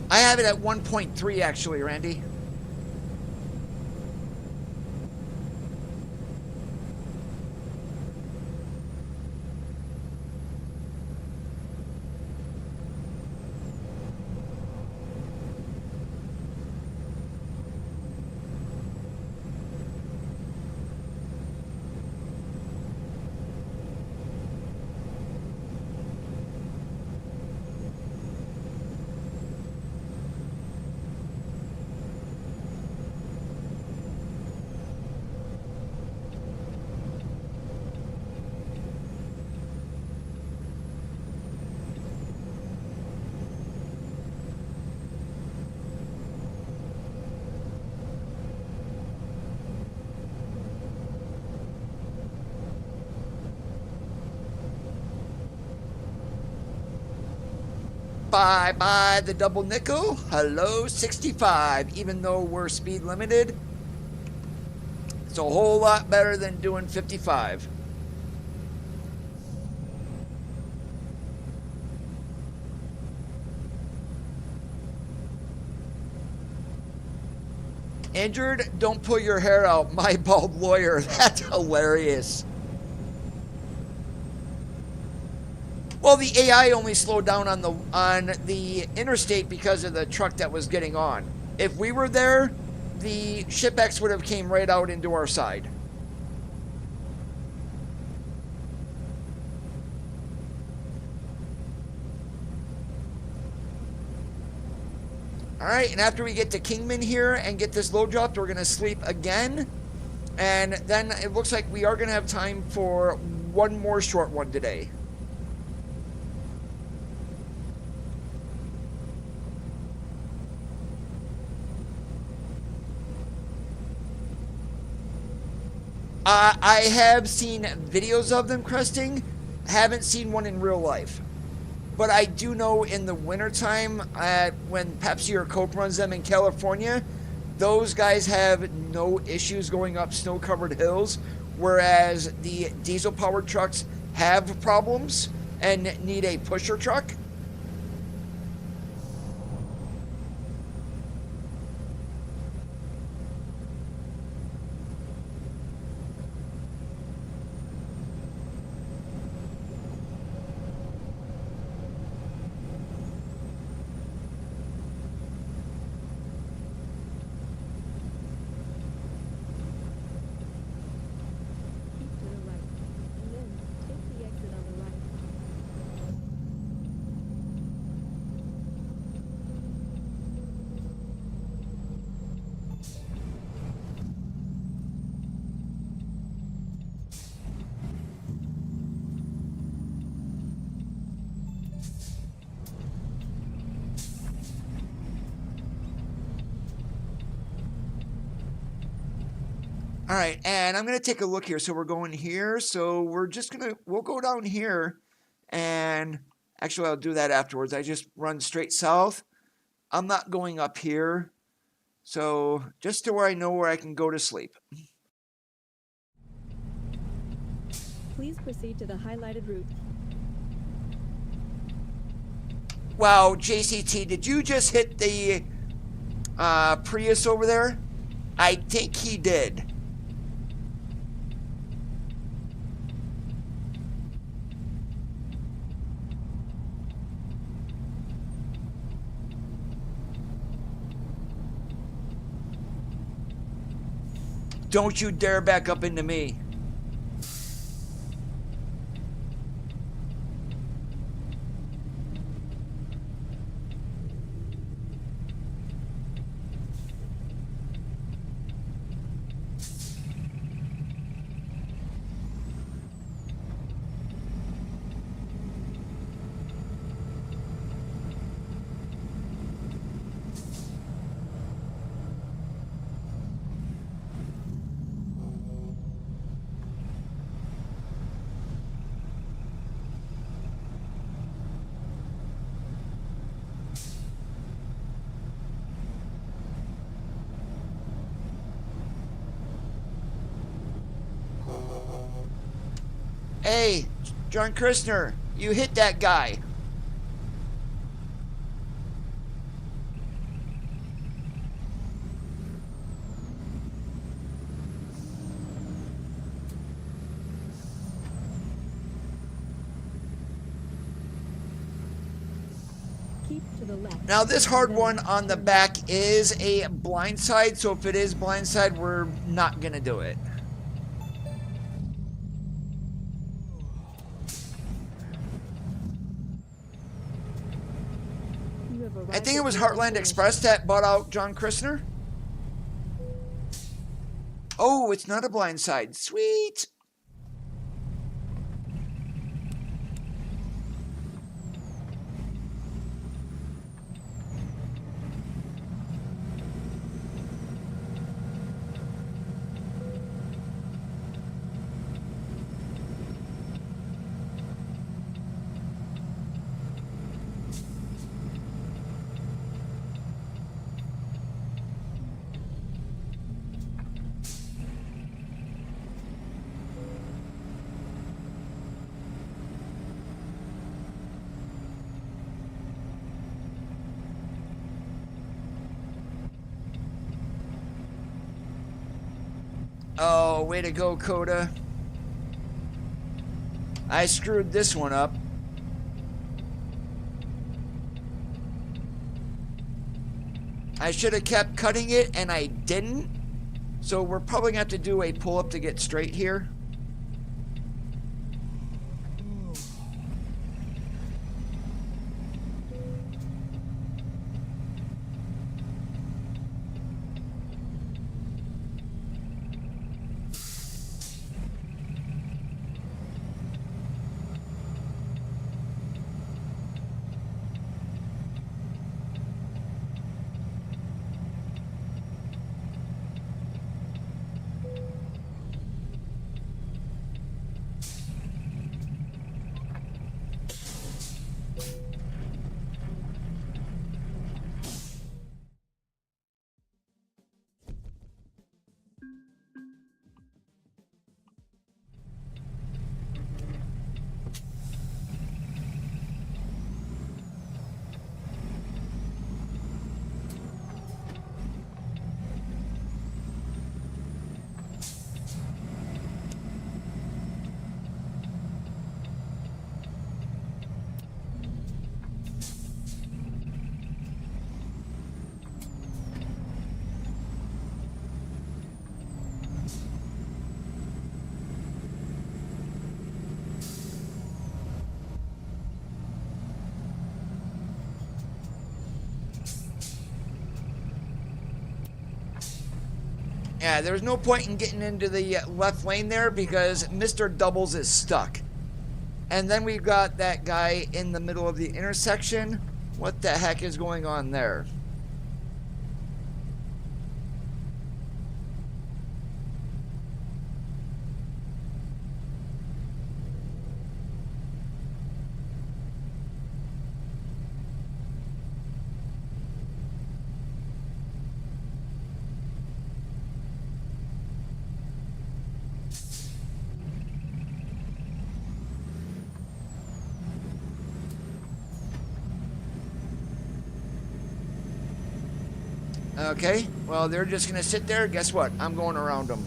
I have it at 1.3 actually, Randy. Bye-bye, the double nickel. Hello, 65. Even though we're speed limited, it's a whole lot better than doing 55. Injured? Don't pull your hair out. My bald lawyer. That's hilarious. Well, the AI only slowed down on the interstate because of the truck that was getting on. If we were there, the ShipX would have came right out into our side. All right, and after we get to Kingman here and get this load dropped, we're going to sleep again. And then it looks like we are going to have time for one more short one today. I have seen videos of them cresting, haven't seen one in real life. But I do know in the wintertime, when Pepsi or Coke runs them in California, those guys have no issues going up snow-covered hills, whereas the diesel-powered trucks have problems and need a pusher truck. All right, and I'm gonna take a look here. So we're going here. So we'll go down here, and actually I'll do that afterwards. I just run straight south. I'm not going up here. So just to where I know where I can go to sleep. Please proceed to the highlighted route. Wow, JCT, did you just hit the Prius over there? I think he did. Don't you dare back up into me. Hey, John Christner, you hit that guy. Keep to the left. Now this hard one on the back is a blindside, so if it is blindside, we're not gonna do it. You have arrived I think it at was your Heartland destination. Express that bought out John Christner. Oh, it's not a blindside. Sweet. Oh, way to go, Coda. I screwed this one up. I should have kept cutting it, and I didn't. So we're probably going to have to do a pull-up to get straight here. Yeah, there's no point in getting into the left lane there because Mr. Doubles is stuck. And then we've got that guy in the middle of the intersection. What the heck is going on there? Okay, well, they're just going to sit there. Guess what? I'm going around them.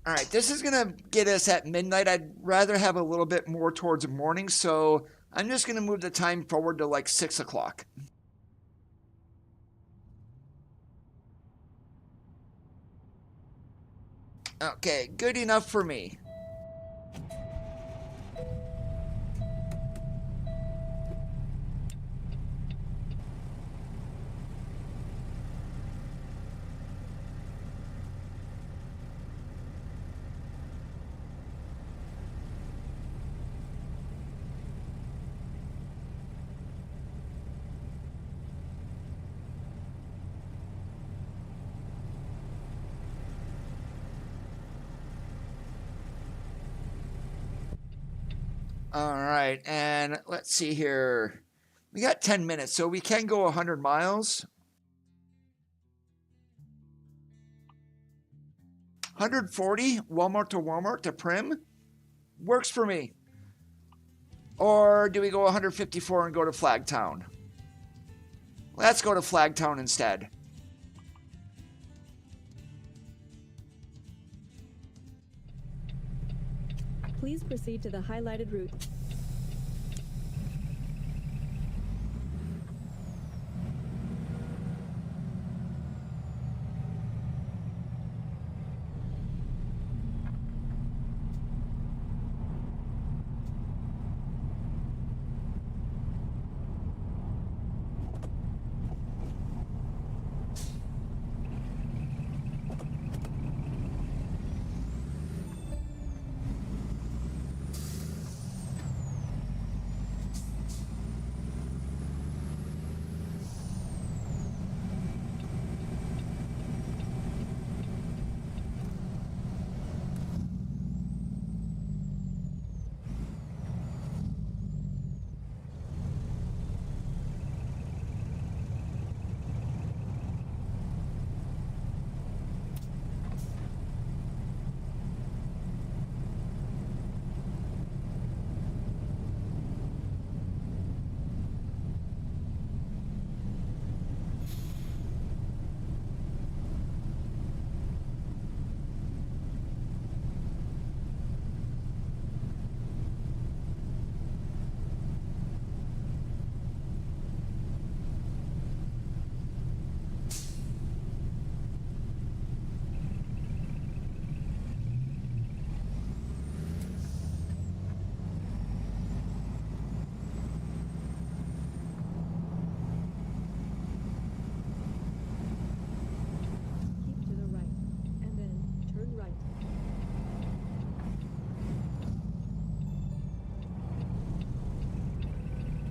All right, this is going to get us at midnight. I'd rather have a little bit more towards morning, so I'm just going to move the time forward to like 6 o'clock. Okay, good enough for me. All right, and let's see here. We got 10 minutes, so we can go 100 miles. 140, Walmart to Prim. Works for me. Or do we go 154 and go to Flagtown? Let's go to Flagtown instead. Please proceed to the highlighted route.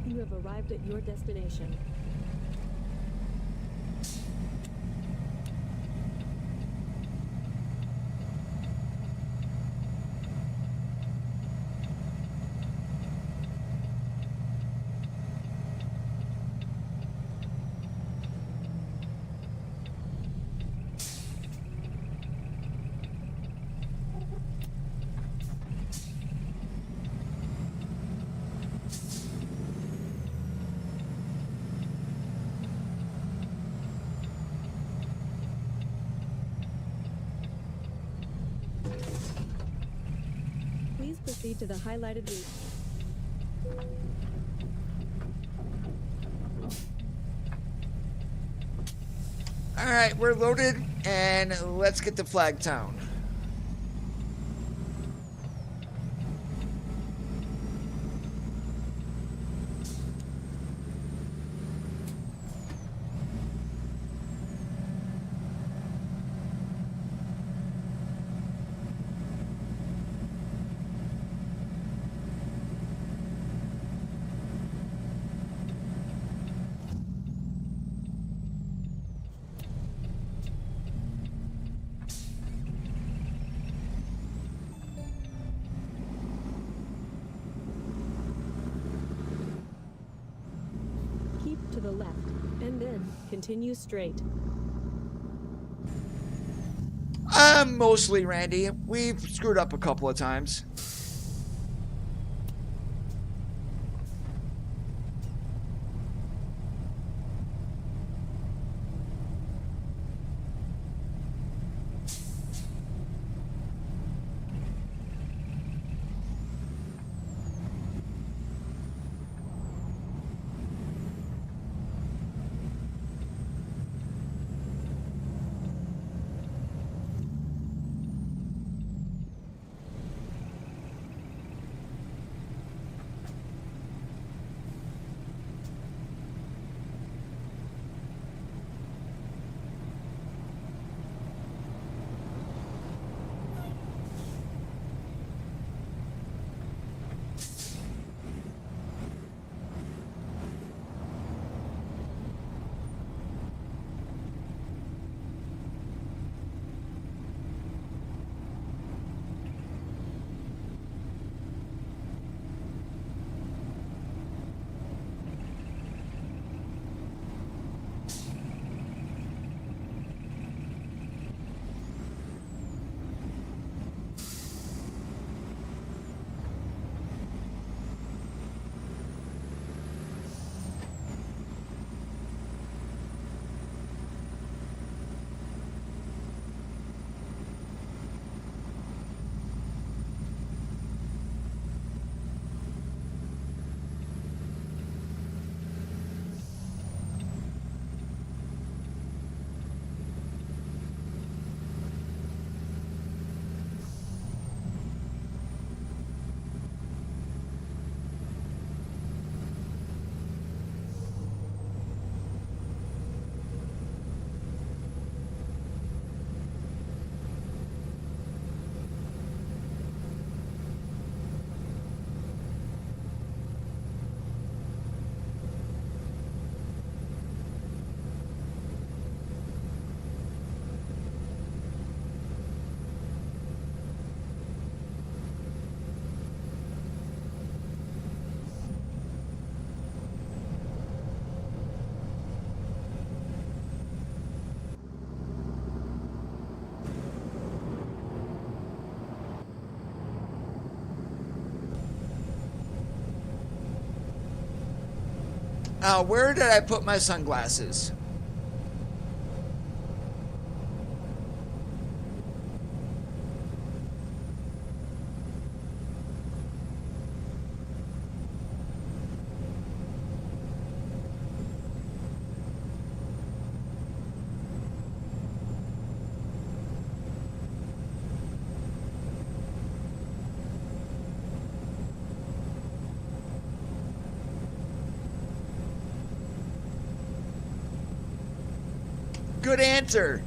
You have arrived at your destination. Proceed to the highlighted route. All right, we're loaded. And let's get to Flagtown. Keep to the left, and then continue straight. Mostly, Randy. We've screwed up a couple of times. Where did I put my sunglasses? Good answer.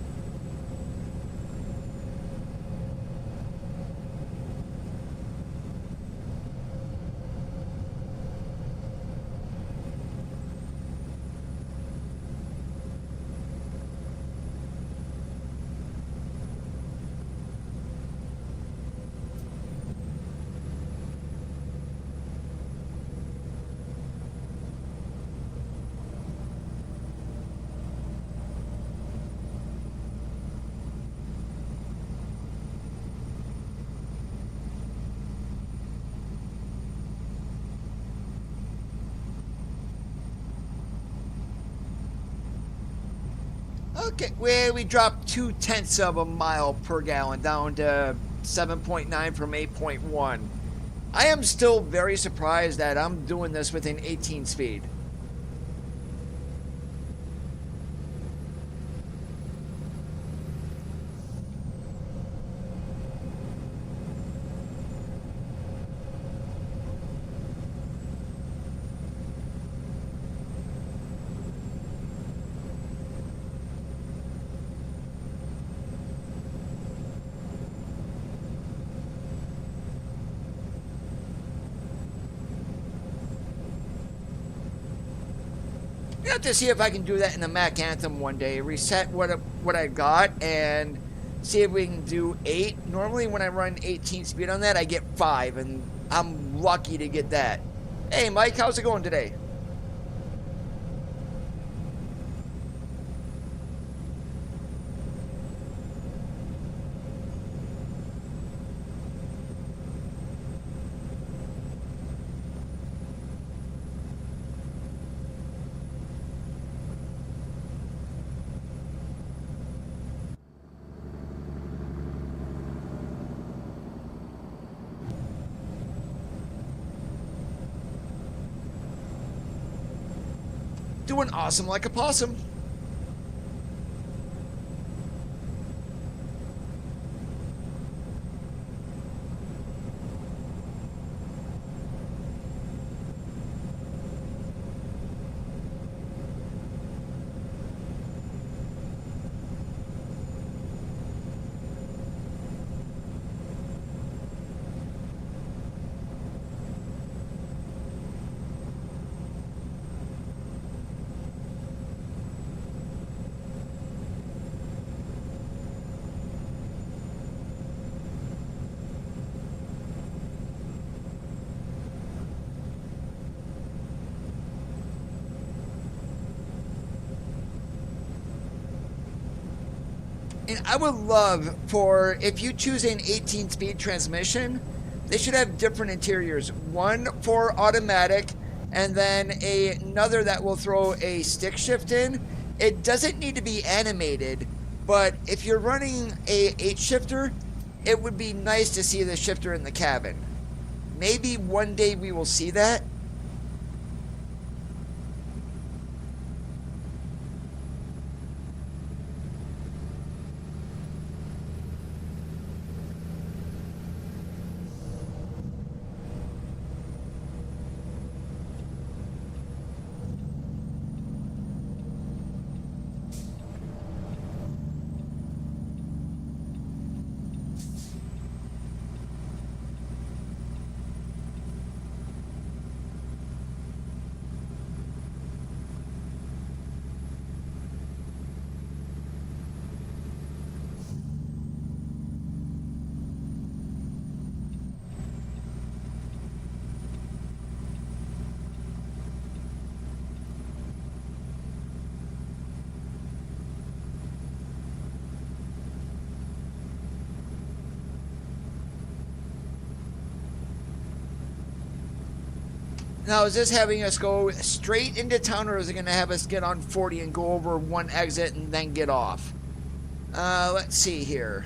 Okay, well, we dropped 0.2 of a mile per gallon down to 7.9 from 8.1. I am still very surprised that I'm doing this within 18 speed. I have to see if I can do that in the Mac Anthem one day. Reset what I got and see if we can do 8. Normally when I run 18 speed on that, I get 5, and I'm lucky to get that. Hey Mike, how's it going today? Doing awesome like a possum. And I would love for, if you choose an 18-speed transmission, they should have different interiors. One for automatic, and then another that will throw a stick shift in. It doesn't need to be animated, but if you're running a 8-shifter, it would be nice to see the shifter in the cabin. Maybe one day we will see that. Now, is this having us go straight into town, or is it going to have us get on 40 and go over one exit and then get off? Let's see here.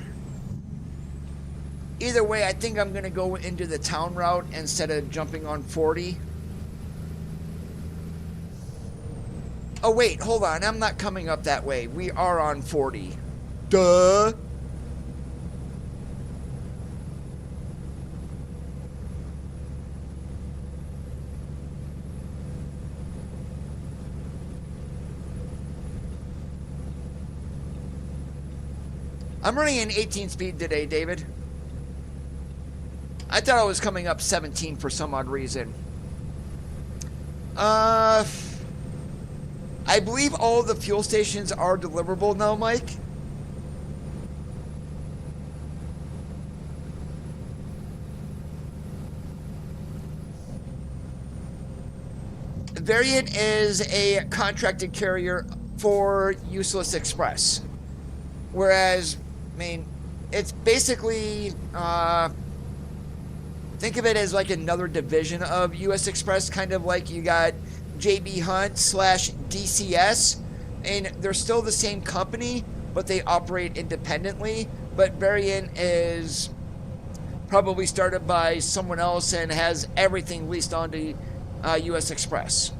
Either way, I think I'm going to go into the town route instead of jumping on 40. Oh, wait, hold on. I'm not coming up that way. We are on 40. Duh. I'm running an 18 speed today, David. I thought I was coming up 17 for some odd reason. I believe all of the fuel stations are deliverable now, Mike. Variant is a contracted carrier for Useless Express. Whereas, I mean, it's basically, think of it as like another division of US Express, kind of like you got JB Hunt / DCS, and they're still the same company, but they operate independently. But Variant is probably started by someone else and has everything leased onto US Express.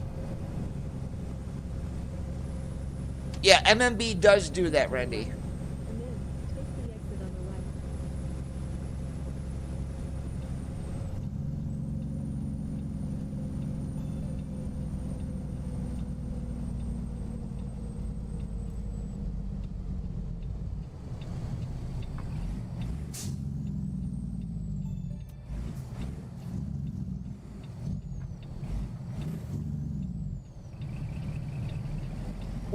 Yeah, MMB does do that, Randy.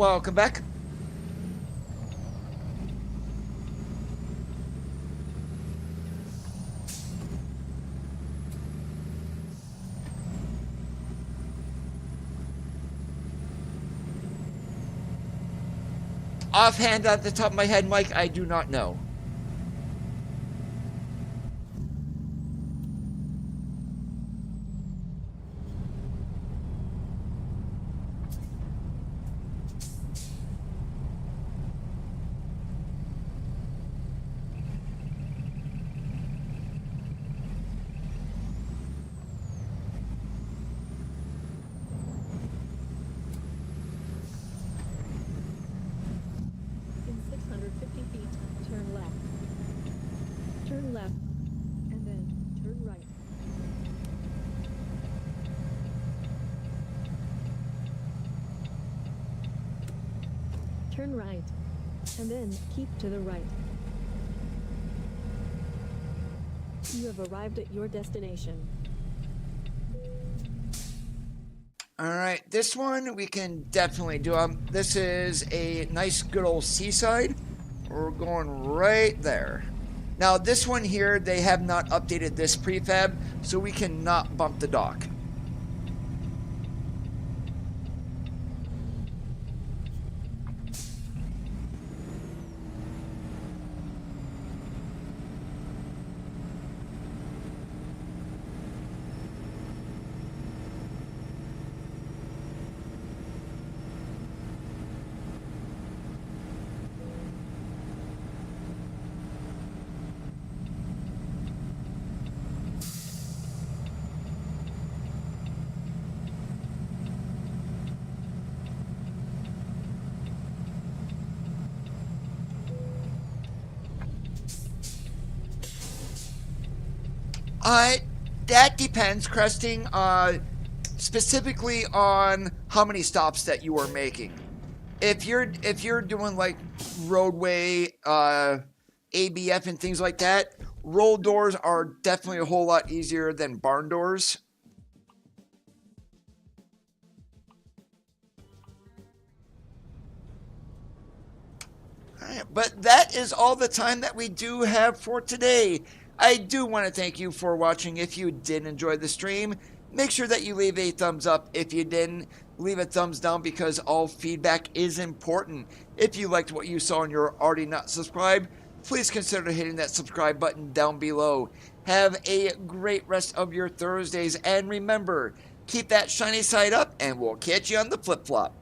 Welcome back. Offhand, at the top of my head, Mike, I do not know. In 650 feet, turn left. Turn left, and then turn right. Turn right, and then keep to the right. You have arrived at your destination. Alright, this one we can definitely do. This is a nice good old seaside. We're going right there. Now this one here, they have not updated this prefab, so we cannot bump the dock. That depends, Cresting, specifically on how many stops that you are making. If you're doing like roadway, ABF and things like that, roll doors are definitely a whole lot easier than barn doors. Alright, but that is all the time that we do have for today. I do want to thank you for watching. If you did enjoy the stream, make sure that you leave a thumbs up. If you didn't, leave a thumbs down because all feedback is important. If you liked what you saw and you're already not subscribed, please consider hitting that subscribe button down below. Have a great rest of your Thursdays, and remember, keep that shiny side up, and we'll catch you on the flip-flop.